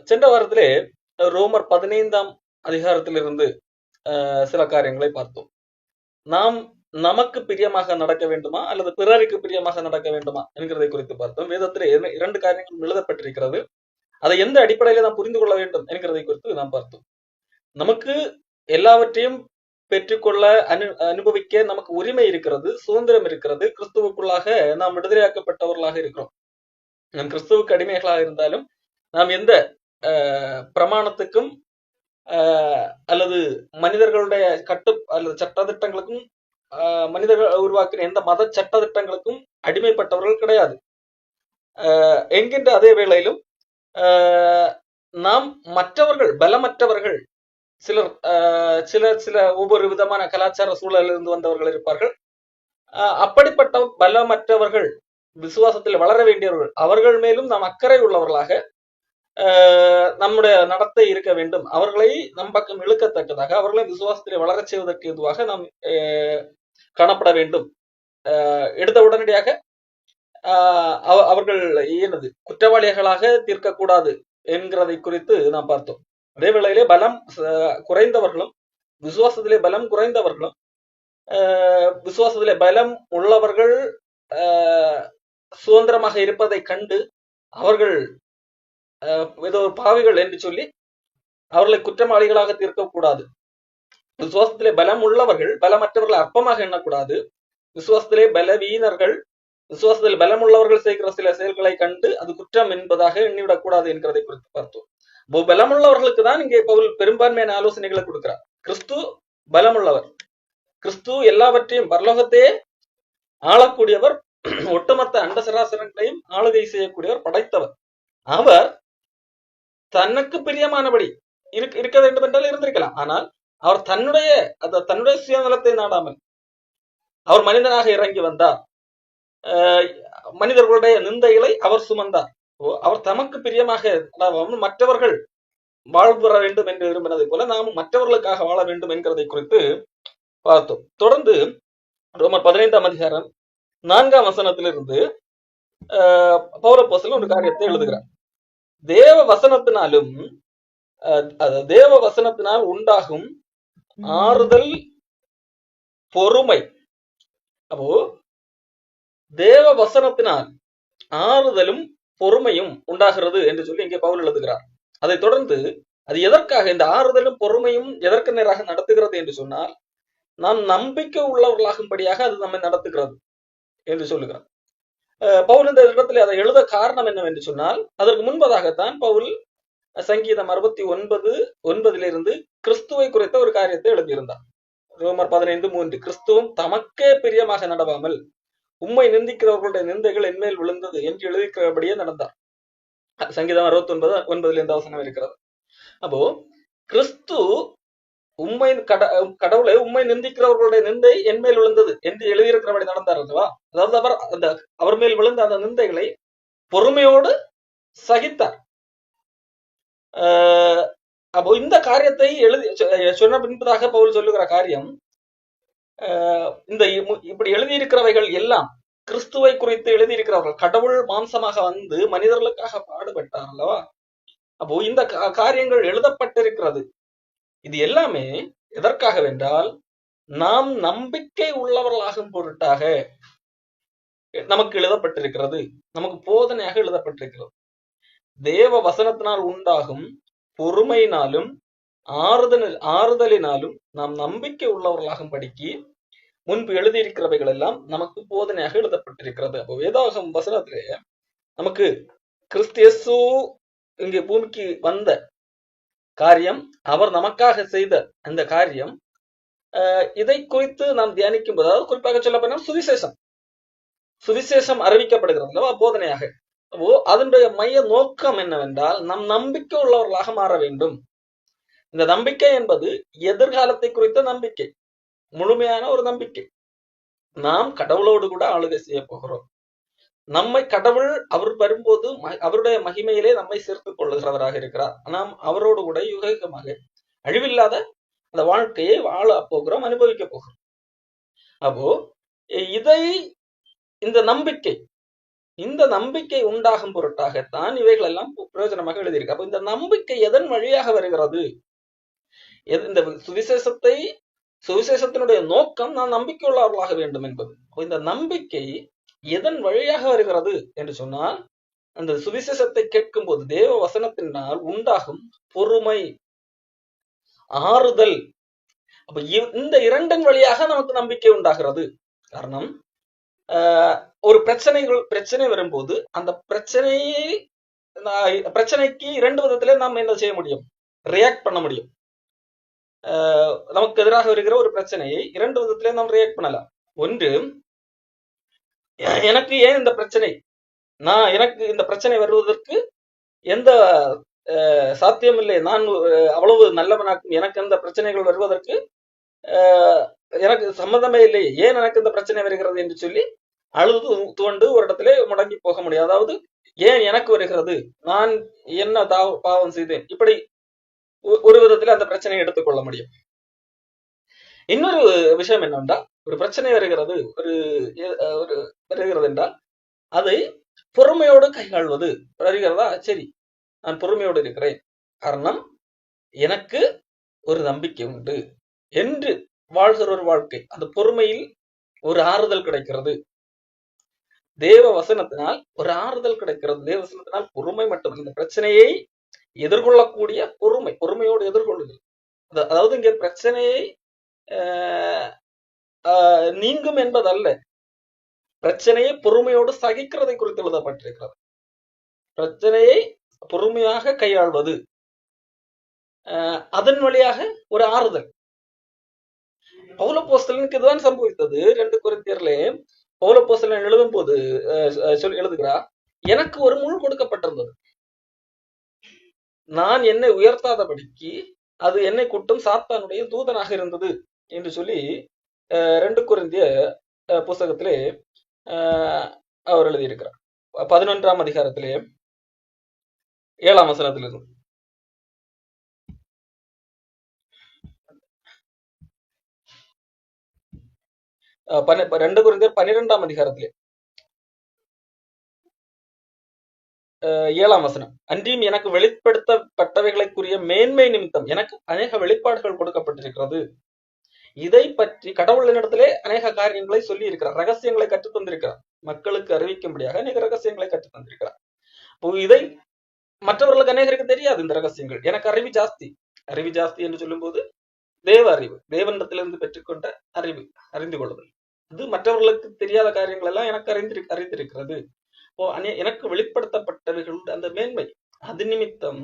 சென்ற வாரத்திலே ரோமர் 15ஆம் அதிகாரத்திலிருந்து சில காரியங்களை பார்த்தோம். நாம் நமக்கு பிரியமாக நடக்க வேண்டுமா அல்லது பிறருக்கு பிரியமாக நடக்க வேண்டுமா என்கிறதை குறித்து பார்த்தோம். வேதத்திலே இரண்டு காரியங்கள் எழுதப்பட்டிருக்கிறது. அதை எந்த அடிப்படையில நாம் புரிந்து கொள்ள வேண்டும் என்கிறதை குறித்து நாம் பார்த்தோம். நமக்கு எல்லாவற்றையும் பெற்றுக்கொள்ள அனுபவிக்க நமக்கு உரிமை இருக்கிறது, சுதந்திரம் இருக்கிறது. கிறிஸ்துவுக்குள்ளாக நாம் விடுதலையாக்கப்பட்டவர்களாக இருக்கிறோம். நம் கிறிஸ்துவுக்கு அடிமைகளாக இருந்தாலும் நாம் எந்த பிரமாணத்துக்கும் அல்லது மனிதர்களுடைய அல்லது சட்டத்திட்டங்களுக்கும் மனிதர்கள் உருவாக்கின எந்த மத சட்டத்திட்டங்களுக்கும் அடிமைப்பட்டவர்கள் கிடையாது என்கின்ற அதே வேளையிலும் நாம் மற்றவர்கள் பலமற்றவர்கள் சில ஒவ்வொரு விதமான கலாச்சார சூழலில் இருந்து வந்தவர்கள் இருப்பார்கள். அப்படிப்பட்ட பலமற்றவர்கள் விசுவாசத்தில் வளர வேண்டியவர்கள், அவர்கள் மேலும் நாம் அக்கறை உள்ளவர்களாக நம்முடைய நடத்தை இருக்க வேண்டும். அவர்களை நம் பக்கம் இழுக்கத்தக்கதாக, அவர்களை விசுவாசத்திலே வளரச் செய்வதற்கு எதுவாக நாம் காணப்பட வேண்டும். எடுத்த உடனடியாக அவர்கள் குற்றவாளிகளாக தீர்க்கக்கூடாது என்கிறதை குறித்து நாம் பார்த்தோம். அதே வேளையிலே பலம் குறைந்தவர்களும் விசுவாசத்திலே பலம் குறைந்தவர்களும் விசுவாசத்திலே பலம் உள்ளவர்கள் சுதந்திரமாக இருப்பதை கண்டு அவர்கள் ஏதோ பாவிகள் என்று சொல்லி அவர்களை குற்றவாளிகளாக தீர்க்கக்கூடாது. விசுவாசத்திலே பலம் உள்ளவர்கள் பலமற்றவர்களை அற்பமாக எண்ணக்கூடாது. விசுவாசத்திலே பலவீனர்கள் விசுவாசத்தில் பலம் உள்ளவர்கள் செய்கிற சில செயல்களை கண்டு அது குற்றம் என்பதாக எண்ணிவிடக்கூடாது என்கிறதை குறித்து பார்த்தோம். பலமுள்ளவர்களுக்கு தான் இங்கே பவுல் பெரும்பான்மையான ஆலோசனைகளை கொடுக்கிறார். கிறிஸ்து பலமுள்ளவர், கிறிஸ்து எல்லாவற்றையும் பரலோகத்தையே ஆளக்கூடியவர், ஒட்டுமொத்த அண்ட சராசரங்களையும் ஆளுகை செய்யக்கூடியவர், படைத்தவர். அவர் தனக்கு பிரியமானபடி இருக்க வேண்டும் என்றால் இருந்திருக்கலாம். ஆனால் அவர் தன்னுடைய சுயநலத்தை நாடாமல் அவர் மனிதனாக இறங்கி வந்தார். மனிதர்களுடைய நிந்தைகளை அவர் சுமந்தார். அவர் தமக்கு பிரியமாக மற்றவர்கள் வாழ்வுற வேண்டும் என்று விரும்பினதை போல நாமும் மற்றவர்களுக்காக வாழ வேண்டும் என்கிறதை குறித்து பார்த்தோம். தொடர்ந்து ரோமர் 15ஆம் அதிகாரம் 4ஆம் வசனத்திலிருந்து பவுலப்போஸ்தலன் ஒரு காரியத்தை எழுதுகிறார். தேவ வசனத்தினால் உண்டாகும் ஆறுதல், பொறுமை. அப்போ தேவ வசனத்தினால் ஆறுதலும் பொறுமையும் உண்டாகிறது என்று சொல்லி இங்கே பவுல் எழுதுகிறார். அதை தொடர்ந்து அது எதற்காக இந்த ஆறுதலும் பொறுமையும் எதற்கு நேராக நடத்துகிறது என்று சொன்னால், நாம் நம்பிக்கை உள்ளவர்களாகும்படியாக அது நம்மை நடத்துகிறது என்று சொல்லுகிறார். பவுல் இந்த இடத்துல அதை எழுத காரணம் என்னவென்று சொன்னால், அதற்கு முன்பதாகத்தான் பவுல் சங்கீதம் 69:9 கிறிஸ்துவை குறித்த ஒரு காரியத்தை எழுதியிருந்தார். ரோமர் 15:3 கிறிஸ்துவும் தமக்கே பிரியமாக நடவாமல் உம்மை நிந்திக்கிறவர்களுடைய நிந்தைகள் என்மேல் விழுந்தது என்று எழுதிக்கிறபடியே நடந்தார். சங்கீதம் 69:9 இந்த வசனம் இருக்கிறது. அப்போ கிறிஸ்து கடவுளை உம்மை நிந்திக்கிறவர்களுடைய நிந்தை என்மேல் விழுந்தது என்று எழுதியிருக்கிறபடி நடந்தார் அல்லவா? அதாவது அவர் மேல் விழுந்த அந்த நிந்தைகளை பொறுமையோடு சகித்தார். அப்போ இந்த காரியத்தை சொன்ன பின்பதாக பவுல் சொல்லுகிற காரியம், இப்படி எழுதியிருக்கிறவைகள் எல்லாம் கிறிஸ்துவை குறித்து எழுதியிருக்கிறவர்கள். கடவுள் மாம்சமாக வந்து மனிதர்களுக்காக பாடுபட்டார் அல்லவா? அப்போ இந்த காரியங்கள் எழுதப்பட்டிருக்கிறது. இது எல்லாமே எதற்காக வென்றால், நாம் நம்பிக்கை உள்ளவர்களாகும் பொருட்டாக நமக்கு எழுதப்பட்டிருக்கிறது, நமக்கு போதனையாக எழுதப்பட்டிருக்கிறது. தேவ வசனத்தினால் உண்டாகும் பொறுமையினாலும் ஆறுதலினாலும் நாம் நம்பிக்கை உள்ளவர்களாகும் படிக்கு முன்பு எழுதியிருக்கிறவைகள் எல்லாம் நமக்கு போதனையாக எழுதப்பட்டிருக்கிறது. அப்போ வேதாகம வசனத்திலே நமக்கு கிறிஸ்து இயேசு இங்கே பூமிக்கு வந்த காரியம், அவர் நமக்காக செய்த அந்த காரியம், இதை குறித்து நாம் தியானிக்கும் போது, அதாவது குறிப்பாக சொல்ல போனால் சுவிசேஷம் அறிவிக்கப்படுகிறது அல்லவா போதனையாக. அதனுடைய மைய நோக்கம் என்னவென்றால், நம் நம்பிக்கை உள்ளவர்களாக மாற வேண்டும். இந்த நம்பிக்கை என்பது எதிர்காலத்தை குறித்த நம்பிக்கை, முழுமையான ஒரு நம்பிக்கை. நாம் கடவுளோடு கூட ஆளுகை செய்ய போகிறோம். நம்மை கடவுள் அவர் வரும்போது அவருடைய மகிமையிலே நம்மை சேர்த்துக் கொள்ளுகிறவராக இருக்கிறார். நாம் அவரோடு கூட யுகமாக அழிவில்லாத அந்த வாழ்க்கையை வாழ போகிறோம், அனுபவிக்க போகிறோம். அப்போ இந்த நம்பிக்கை இந்த நம்பிக்கை உண்டாகும் பொருட்டாகத்தான் இவைகள் எல்லாம் பிரயோஜனமாக எழுதியிருக்கு. அப்ப இந்த நம்பிக்கை எதன் வழியாக வருகிறது? இந்த சுவிசேஷத்தினுடைய நோக்கம் நாம் நம்பிக்கை உள்ளவர்களாக வேண்டும் என்பது. இந்த நம்பிக்கை எதன் வழியாக வருகிறது என்று சொன்னால், அந்த சுவிசேஷத்தை கேட்கும் போது தேவ வசனத்தினால் உண்டாகும் பொறுமை, ஆறுதல். அப்ப இந்த இரண்டின் வழியாக நமக்கு நம்பிக்கை உண்டாகிறது. காரணம், ஒரு பிரச்சனை வரும்போது அந்த பிரச்சனைக்கு இரண்டு விதத்திலே நாம் என்ன செய்ய முடியும்? ரியாக்ட் பண்ண முடியும். நமக்கு எதிராக வருகிற ஒரு பிரச்சனையை இரண்டு விதத்திலே நாம் ரியாக்ட் பண்ணலாம். ஒன்று, எனக்கு ஏன் இந்த பிரச்சனை, எனக்கு இந்த பிரச்சனை வருவதற்கு எந்த சாத்தியம் இல்லை, நான் அவ்வளவு நல்லவனாக்கும், எனக்கு அந்த பிரச்சனைகள் வருவதற்கு எனக்கு சம்மதமே இல்லை, ஏன் எனக்கு இந்த பிரச்சனை வருகிறது என்று சொல்லி அழுது துவண்டு ஒரு இடத்துல முடங்கி போக முடியும். அதாவது ஏன் எனக்கு வருகிறது, நான் என்ன பாவம் செய்தேன், இப்படி ஒரு விதத்துல அந்த பிரச்சனையை எடுத்துக்கொள்ள முடியும். இன்னொரு விஷயம் என்னவென்றால், ஒரு பிரச்சனை வருகிறது வருகிறது என்றால் அதை பொறுமையோடு கையாள்வது. வருகிறதா, சரி நான் பொறுமையோடு இருக்கிறேன், காரணம் எனக்கு ஒரு நம்பிக்கை உண்டு என்று வாழ்கிற ஒரு வாழ்க்கை. அந்த பொறுமையில் ஒரு ஆறுதல் கிடைக்கிறது. தேவ வசனத்தினால் ஒரு ஆறுதல் கிடைக்கிறது. தேவ வசனத்தினால் பொறுமை மட்டும், இந்த பிரச்சனையை எதிர்கொள்ளக்கூடிய பொறுமையோடு எதிர்கொள்ளுதல். அதாவது இங்க பிரச்சனையை நீங்கும் என்பதல்ல, பிரச்சனையை பொறுமையோடு சகிக்கிறதை குறித்து எழுதப்பட்டிருக்கிறது. பிரச்சனையை பொறுமையாக கையாள்வது, அதன் வழியாக ஒரு ஆறுதல். பவுலப்போஸ்தலனுக்கு இதுதான் சம்பவித்தது. 2 கொரிந்தியர்ல பவுலப்போஸ்தலன் எழுதும் போது எழுதுகிறார், எனக்கு ஒரு முள் கொடுக்கப்பட்டிருந்தது, நான் என்னை உயர்த்தாதபடிக்கு அது என்னை குட்டும் சாத்தானுடைய தூதனாக இருந்தது என்று சொல்லி 2 கொரிந்தியர் புஸ்தகத்திலே அவர் எழுதியிருக்கிறார். 11ஆம் அதிகாரத்திலே 7ஆம் வசனத்திலிருந்து. 2 கொரிந்தியர் 12ஆம் அதிகாரத்திலே 7ஆம் வசனம், அன்றியும் எனக்கு வெளிப்படுத்தப்பட்டவைகளுக்குரிய மேன்மை நிமித்தம் எனக்கு அநேக வெளிப்பாடுகள் கொடுக்கப்பட்டிருக்கிறது. இதை பற்றி கடவுளினிடத்திலே அநேக காரியங்களை சொல்லி இருக்கிறார், ரகசியங்களை கற்றுத் தந்திருக்கிறார், மக்களுக்கு அறிவிக்கும்படியாக அநேக ரகசியங்களை கற்றுத் தந்திருக்கிறார். இதை மற்றவர்களுக்கு அநேகருக்கு தெரியாது. இந்த ரகசியங்கள் எனக்கு அறிவு ஜாஸ்தி என்று சொல்லும் போது தேவ அறிவு, தேவனிடத்திலிருந்து பெற்றுக்கொண்ட அறிவு, அறிந்து கொள்ளுதல். இது மற்றவர்களுக்கு தெரியாத காரியங்கள் எல்லாம் எனக்கு அறிந்திருக்கிறது. எனக்கு வெளிப்படுத்தப்பட்டவைகள் அந்த மேன்மை, அது நிமித்தம்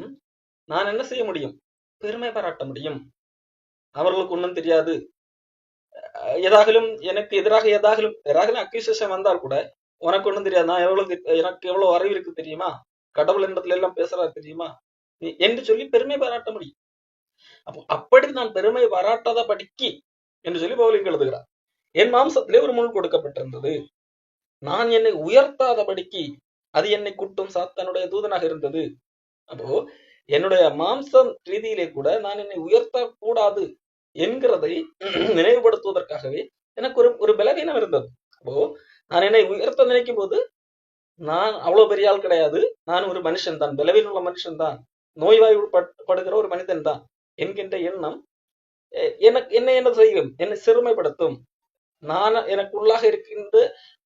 நான் என்ன செய்ய முடியும்? பெருமை பாராட்ட முடியும். அவர்களுக்கு ஒன்றும் தெரியாது, ஏதாகலும் எனக்கு எதிராக ஏதாகலும் அக்யூசேஷன் வந்தால் கூட உனக்கு ஒன்றும் தெரியாது, நான் எனக்கு எவ்வளவு அறிவு இருக்கு தெரியுமா, கடவுள் இடத்துல எல்லாம் பேசுறாரு தெரியுமா என்று சொல்லி பெருமை பாராட்ட முடியும். அப்படி நான் பெருமை பாராட்டாத படிக்கு என்று சொல்லி பவுல் எழுதுகிறார். என் மாம்சத்திலே ஒரு முள் கொடுக்கப்பட்டிருந்தது, நான் என்னை உயர்த்தாத படிக்கு அது என்னை குட்டும் சாத்தானுடைய தூதனாக இருந்தது. அப்போ என்னுடைய மாம்சம் ரீதியிலே கூட நான் என்னை உயர்த்த கூடாது என்கிறதை நினைவுபடுத்துவதற்காகவே எனக்கு ஒரு பலவீனம் இருந்தது. அப்போ நான் என்னை உயர்த்த நினைக்கும் போது நான் அவ்வளவு பெரிய ஆள் கிடையாது, நான் ஒரு மனுஷன் தான், பலவீனம் உள்ள மனுஷன் தான், நோய்வாய்ப்படுகிற ஒரு மனிதன் தான் என்கின்ற எண்ணம் என்னை என்ன செய்யும்? என்னை சிறுமைப்படுத்தும். நான் எனக்கு உள்ளாக இருக்கின்ற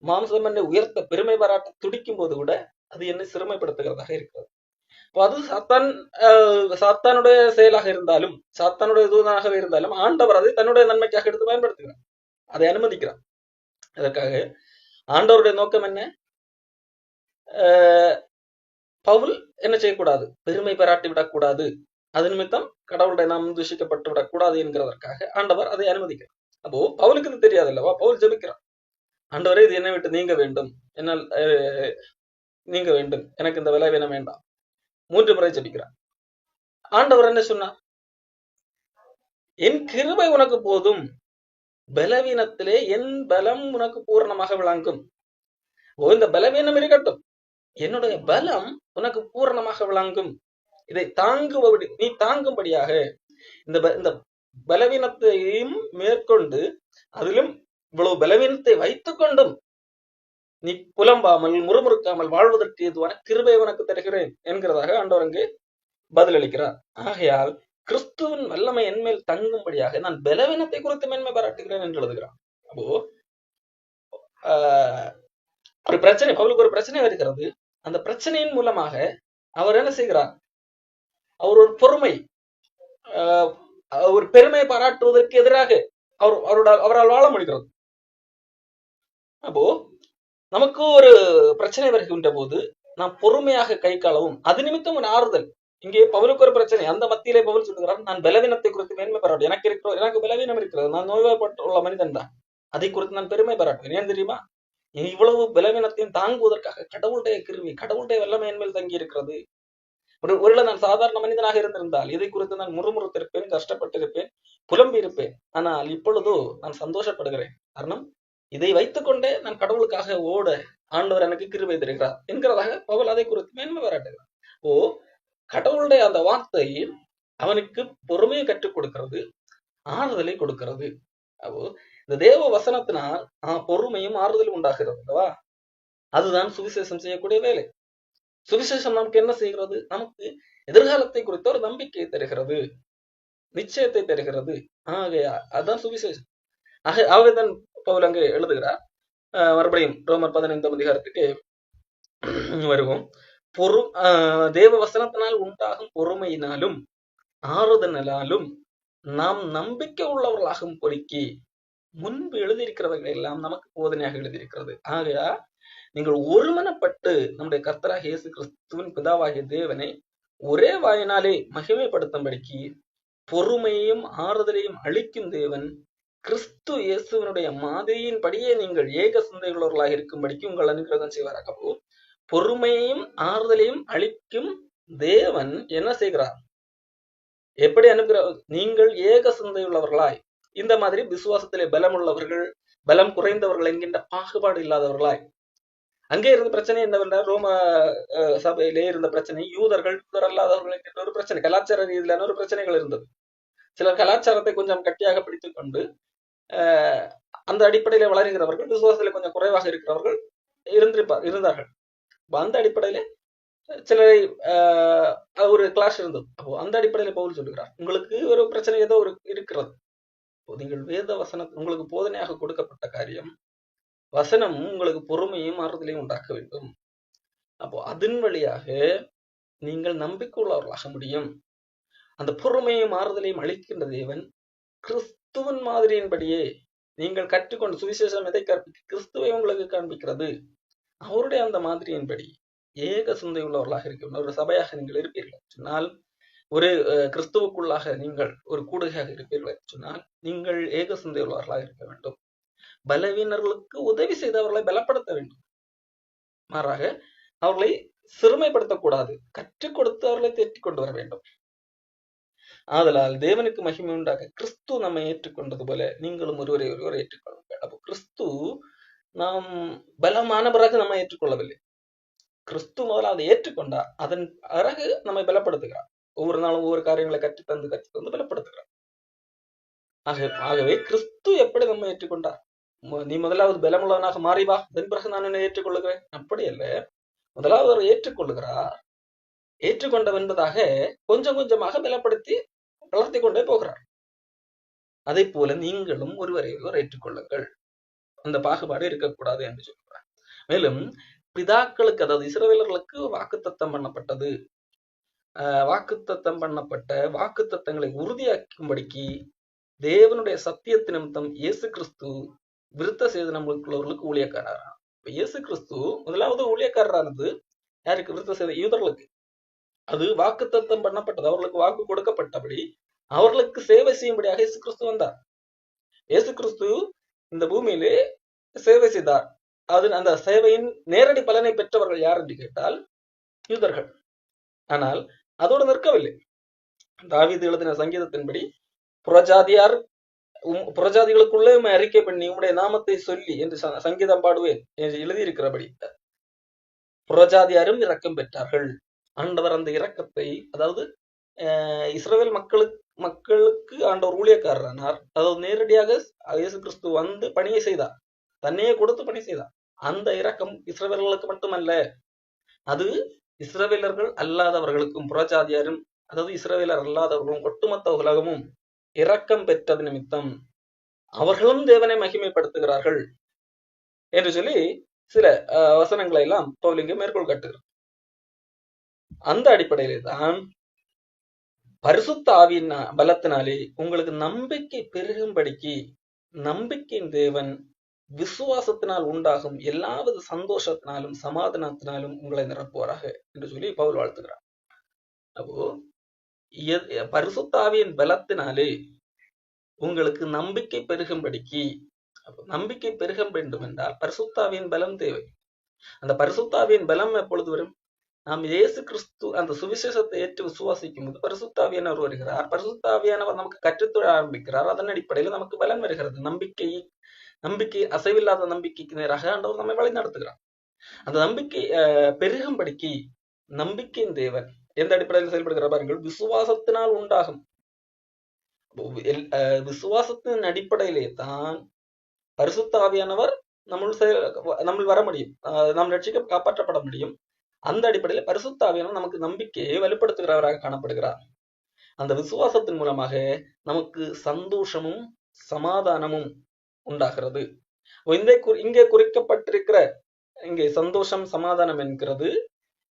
மாம்சம் என்னை உயர்த்த பெருமை பாராட்ட துடிக்கும் போது கூட அது என்னை சிறுமைப்படுத்துகிறதாக இருக்கிறது. அது சாத்தானுடைய செயலாக இருந்தாலும், சாத்தானுடைய தூதனாக இருந்தாலும், ஆண்டவர் அதை தன்னுடைய நன்மைக்காக எடுத்து பயன்படுத்துகிறார், அதை அனுமதிக்கிறார். அதற்காக ஆண்டவருடைய நோக்கம் என்ன? பவுல் என்ன செய்யக்கூடாது? பெருமை பாராட்டி விடக்கூடாது, அது நிமித்தம் கடவுளுடைய நாம் தூஷிக்கப்பட்டு விடக்கூடாது என்கிறதற்காக ஆண்டவர் அதை அனுமதிக்கிறார். அப்போ பவுலுக்கு இது தெரியாது அல்லவா? பவுல் ஜெபிக்கிறான், ஆண்டவரே இது என்னை விட்டு நீங்க வேண்டும், என்னால் நீங்க வேண்டும், எனக்கு இந்த விளைவினம் வேண்டாம். 3 முறை ஜெபிக்கிறான். ஆண்டவர் என்ன சொன்னார்? என் கிருபை உனக்கு போதும், பலவீனத்திலே என் பலம் உனக்கு பூரணமாக விளங்கும். இந்த பலவீனம் இருக்கட்டும், என்னுடைய பலம் உனக்கு பூரணமாக விளங்கும். இதை நீ தாங்கும்படியாக இந்த பலவீனத்தையும் மேற்கொண்டு, அதிலும் இவ்வளவு பலவீனத்தை வைத்துக் கொண்டும் நீ புலம்பாமல் முறுமுறுக்காமல் வாழ்வதற்கு ஏதுவான கிருபை உனக்கு தருகிறேன் என்கிறதாக ஆண்டவர் அங்கே பதிலளிக்கிறார். ஆகையால் கிறிஸ்துவின் வல்லமை என்மேல் தங்கும்படியாக நான் பலவீனத்தை குறித்து மேன்மை பாராட்டுகிறேன் என்று எழுதுகிறான். அப்போ ஒரு பிரச்சனை, பவுலுக்கு ஒரு பிரச்சனை வருகிறது. அந்த பிரச்சனையின் மூலமாக அவர் என்ன செய்கிறார்? அவர் ஒரு பொறுமை, ஒரு பெருமை பாராட்டுவதற்கு எதிராக அவரால் வாழ முடிகிறது. அப்போ நமக்கு ஒரு பிரச்சனை வருகின்ற போது நாம் பொறுமையாக கை காலவும் அது நிமித்தம் ஒரு ஆறுதல். இங்கே பவுலுக்கு ஒரு பிரச்சனை, அந்த மத்தியிலே பவுல் சொல்லுகிறார், நான் பலவீனத்தை குறித்து மேன்மை பாராட்டு, எனக்கு பலவீனம் இருக்கிறது, நான் நோய்வாய்ப்பட்டுள்ள மனிதன் தான், அதை குறித்து நான் பெருமை பாராட்டுவேன். ஏன் தெரியுமா? இவ்வளவு பலவீனத்தையும் தாங்குவதற்காக கடவுளுடைய கிருபை, கடவுளுடைய வல்லமை என் மேல் தங்கி இருக்கிறது. ஒருவேளை நான் சாதாரண மனிதனாக இருந்திருந்தால் இதை குறித்து நான் முறுமுறுத்திருப்பேன், கஷ்டப்பட்டிருப்பேன், புலம்பி இருப்பேன். ஆனால் இப்பொழுதோ நான் சந்தோஷப்படுகிறேன். காரணம், இதை வைத்துக்கொண்டே நான் கடவுளுக்காக ஓட ஆண்டவர் எனக்கு கிருபை தருகிறார் என்கிறதாக பவுல் அதை குறித்து மேன்மை பாராட்டுகிறார். கடவுளுடைய அந்த வார்த்தை அவனுக்கு பொறுமையை கற்றுக் கொடுக்கிறது, ஆறுதலை கொடுக்கிறது. அப்போ இந்த தேவ வசனத்தினால் பொறுமையும் ஆறுதலும் உண்டாகிறது அல்லவா? அதுதான் சுவிசேஷம் செய்யக்கூடிய வேலை. சுவிசேஷம் நமக்கு என்ன செய்கிறது? நமக்கு எதிர்காலத்தை குறித்த ஒரு நம்பிக்கையை தருகிறது, நிச்சயத்தை தருகிறது. ஆகையா அதுதான் சுவிசேஷம். ஆகவேதான் பவுல் அங்கே எழுதுகிறார். மறுபடியும் ரோமர் 15 அதிகாரத்துக்கு வருவோம். தேவ வசனத்தினால் உண்டாகும் பொறுமையினாலும் ஆறுதலாலும் நாம் நம்பிக்கை உள்ளவர்களாகும் பொறுக்கி முன்பு எழுதியிருக்கிறவர்கள் எல்லாம் நமக்கு போதனையாக எழுதியிருக்கிறது. ஆகையா நீங்கள் ஒருமனப்பட்டு நம்முடைய கர்த்தராகிய இயேசு கிறிஸ்துவின் பிதாவாகிய தேவனை ஒரே வாயினாலே மகிமைப்படுத்தும்படிக்கு பொறுமையையும் ஆறுதலையும் அளிக்கும் தேவன் கிறிஸ்து இயேசுவனுடைய மாதிரியின் படியே நீங்கள் ஏக சிந்தையுள்ளவர்களாக இருக்கும்படிக்கு உங்கள் அனுகிரகம் செய்வாராக. பொறுமையையும் ஆறுதலையும் அளிக்கும் தேவன் என்ன செய்கிறார்? எப்படி அனுப்புகிறார்? நீங்கள் ஏக சிந்தையுள்ளவர்களாய், இந்த மாதிரி விசுவாசத்திலே பலம் உள்ளவர்கள், பலம் குறைந்தவர்கள் என்கின்ற பாகுபாடு இல்லாதவர்களாய். அங்கே இருந்த பிரச்சனை என்னவென்றால், ரோம சபையிலே இருந்த பிரச்சனை யூதர்கள் யூதர் அல்லாதவர்கள் என்கின்ற ஒரு பிரச்சனை, கலாச்சார ரீதியிலான ஒரு பிரச்சனைகள் இருந்தது. சிலர் கலாச்சாரத்தை கொஞ்சம் கட்டியாக பிடித்துக் கொண்டு அந்த அடிப்படையில வளர்கிறவர்கள், விசுவாசத்திலே கொஞ்சம் குறைவாக இருக்கிறவர்கள் இருந்தார்கள். அந்த அடிப்படையில சிலரை ஒரு கிளாஸ் இருந்தது. அப்போ அந்த அடிப்படையில பவுல் சொல்லுகிறார், உங்களுக்கு ஒரு பிரச்சனை ஏதோ ஒரு இருக்கிறது. நீங்கள் வேத வசனம் உங்களுக்கு போதனையாக கொடுக்கப்பட்ட காரியம், வசனம் உங்களுக்கு பொறுமையும் ஆறுதலையும் உண்டாக்க வேண்டும். அப்போ அதன் வழியாக நீங்கள் நம்பிக்கை உள்ளவர்களாக முடியும். அந்த பொறுமையும் ஆறுதலையும் அளிக்கின்ற தேவன் கிறிஸ்துவின் மாதிரியின்படியே நீங்கள் கற்றுக்கொண்டு, சுவிசேஷம் எதை கற்பிக்க கிறிஸ்துவை உங்களுக்கு காண்பிக்கிறது, அவருடைய அந்த மாதிரியின்படி ஏக சிந்தை உள்ளவர்களாக இருக்க ஒரு சபையாக நீங்கள் இருப்பீர்கள் சொன்னால், ஒரு கிறிஸ்துவுக்குள்ளாக நீங்கள் ஒரு கூடுகையாக இருப்பீர்கள் சொன்னால், நீங்கள் ஏக சிந்தை உள்ளவர்களாக இருக்க வேண்டும். பலவீனர்களுக்கு உதவி செய்து அவர்களை பலப்படுத்த வேண்டும். மாறாக அவர்களை சிறுமைப்படுத்தக்கூடாது, கற்றுக் கொடுத்து அவர்களை தேற்றிக் கொண்டு வர வேண்டும். ஆதலால் தேவனுக்கு மகிமை உண்டாக கிறிஸ்து நம்மை ஏற்றுக்கொண்டது போல நீங்களும் ஒருவரை ஏற்றுக்கொள்ளுங்கள். அப்போ கிறிஸ்து நாம் பலமான பிறகு நம்ம ஏற்றுக்கொள்ளவில்லை. கிறிஸ்து முதல்ல அதை ஏற்றுக்கொண்டார், அதன் பிறகு நம்மை பலப்படுத்துகிறார். ஒவ்வொரு நாளும் ஒவ்வொரு காரியங்களை கற்றுத்தந்து பலப்படுத்துகிறார். ஆகவே கிறிஸ்து எப்படி நம்ம ஏற்றுக்கொண்டார்? நீ முதலாவது பலமுள்ளவனாக மாறி வா, அதன் பிறகு நான் என்னை ஏற்றுக்கொள்ளுகிறேன். அப்படி அல்ல, முதலாவது அவர் ஏற்றுக்கொள்ளுகிறார். ஏற்றுக்கொண்டவென்பதாக கொஞ்சம் கொஞ்சமாக பலப்படுத்தி வளர்த்தி கொண்டே போகிறார். அதே போல நீங்களும் ஒருவரை ஏற்றுக்கொள்ளுங்கள். அந்த பாகுபாடு இருக்கக்கூடாது என்று சொல்கிறார். மேலும் பிதாக்களுக்கு, அதாவது இஸ்ரவேலர்களுக்கு வாக்குத்தத்தம் பண்ணப்பட்டது, வாக்குத்தத்தம் பண்ணப்பட்ட வாக்குத்தத்தங்களை உறுதியாக்கும்படிக்கு தேவனுடைய சத்தியத்து நிமித்தம் இயேசு கிறிஸ்து விருத்த சேதனங்களுக்குள்ளவர்களுக்கு ஊழியக்காரரான. இயேசு கிறிஸ்து முதலாவது ஊழியக்காரரானது யாருக்கு? விருத்த சேத யூதர்களுக்கு. அது வாக்குத்தத்தம் பண்ணப்பட்டது, அவர்களுக்கு வாக்கு கொடுக்கப்பட்டபடி அவர்களுக்கு சேவை செய்யும்படியாக இயேசு கிறிஸ்து வந்தார். இயேசு கிறிஸ்து இந்த பூமியிலே சேவை செய்தார். அது அந்த சேவையின் நேரடி பலனை பெற்றவர்கள் யார் என்று கேட்டால் யூதர்கள். ஆனால் அதோடு நிற்கவில்லை. தாவீது எழுதின சங்கீதத்தின்படி புறஜாதிகளுக்குள்ளே அறிக்கை பண்ணி உம்முடைய நாமத்தை சொல்லி என்று சங்கீதம் பாடுவேன் என்று எழுதியிருக்கிறபடி புறஜாதியாரும் இரக்கம் பெற்றார்கள். ஆண்டவர் அந்த இரக்கத்தை, அதாவது இஸ்ரவேல் மக்களுக்கு ஆண்டவர் ஊழியக்காரரானார். அதாவது நேரடியாக இயேசு கிறிஸ்து வந்து பணியை செய்தார், தன்னையே கொடுத்து பணி செய்தார். அந்த இரக்கம் இஸ்ரவேலர்களுக்கு மட்டுமல்ல, அது இஸ்ரவேலர்கள் அல்லாதவர்களுக்கும், புறஜாதியாரும், அதாவது இஸ்ரவேலர் அல்லாதவர்களும், ஒட்டுமொத்த உலகமும் இரக்கம் பெற்றது நிமித்தம் அவர்களும் தேவனை மகிமைப்படுத்துகிறார்கள் என்று சொல்லி சில வசனங்களை எல்லாம் பவுல் இங்கே மேற்கோள் காட்டுகிறார். அந்த அடிப்படையிலே தான் பரிசுத்த ஆவியின் பலத்தினாலே உங்களுக்கு நம்பிக்கை பெருகும்படிக்கு நம்பிக்கையின் தேவன் விசுவாசத்தினால் உண்டாகும் எல்லாவது சந்தோஷத்தினாலும் சமாதானத்தினாலும் உங்களை நிரப்புவாராக என்று சொல்லி பவுல் வாழ்த்துகிறார். அப்போ பரிசுத்த ஆவியின் பலத்தினாலே உங்களுக்கு நம்பிக்கை பெருகும்படிக்கு, நம்பிக்கை பெருக வேண்டும் என்றால் பரிசுத்த ஆவியின் பலம் தேவை. அந்த பரிசுத்த ஆவியின் பலம் எப்பொழுது வரும்? நாம் இயேசு கிறிஸ்து அந்த சுவிசேஷத்தை ஏற்று விசுவாசிக்கும் போது பரிசுத்த ஆவியானவர் வருகிறார். பரிசுத்த ஆவியானவர் நமக்கு கற்றுத்தர ஆரம்பிக்கிறார். அதன் அடிப்படையில் நமக்கு பலன் வருகிறது. நம்பிக்கை அசைவில்லாத நம்பிக்கைக்கு நேராக ஆண்டவர் நம்மை வழி நடத்துகிறார். அந்த நம்பிக்கை பெருகும்படிக்கு நம்பிக்கையின் தேவன் எந்த அடிப்படையில் செயல்படுகிறார் பாருங்கள். விசுவாசத்தினால் உண்டாகும். விசுவாசத்தின் அடிப்படையிலே தான் பரிசுத்த ஆவியானவர் நம்ம வர முடியும், நாம் ரட்சிக்க காப்பாற்றப்பட முடியும். அந்த அடிப்படையில் பரிசுத்த ஆவியானவர் நமக்கு நம்பிக்கையை வலுப்படுத்துகிறவராக காணப்படுகிறார். அந்த விசுவாசத்தின் மூலமாக நமக்கு சந்தோஷமும் சமாதானமும் உண்டாகிறது. இங்கே குறிக்கப்பட்டிருக்கிற இங்கே சந்தோஷம் சமாதானம் என்கிறது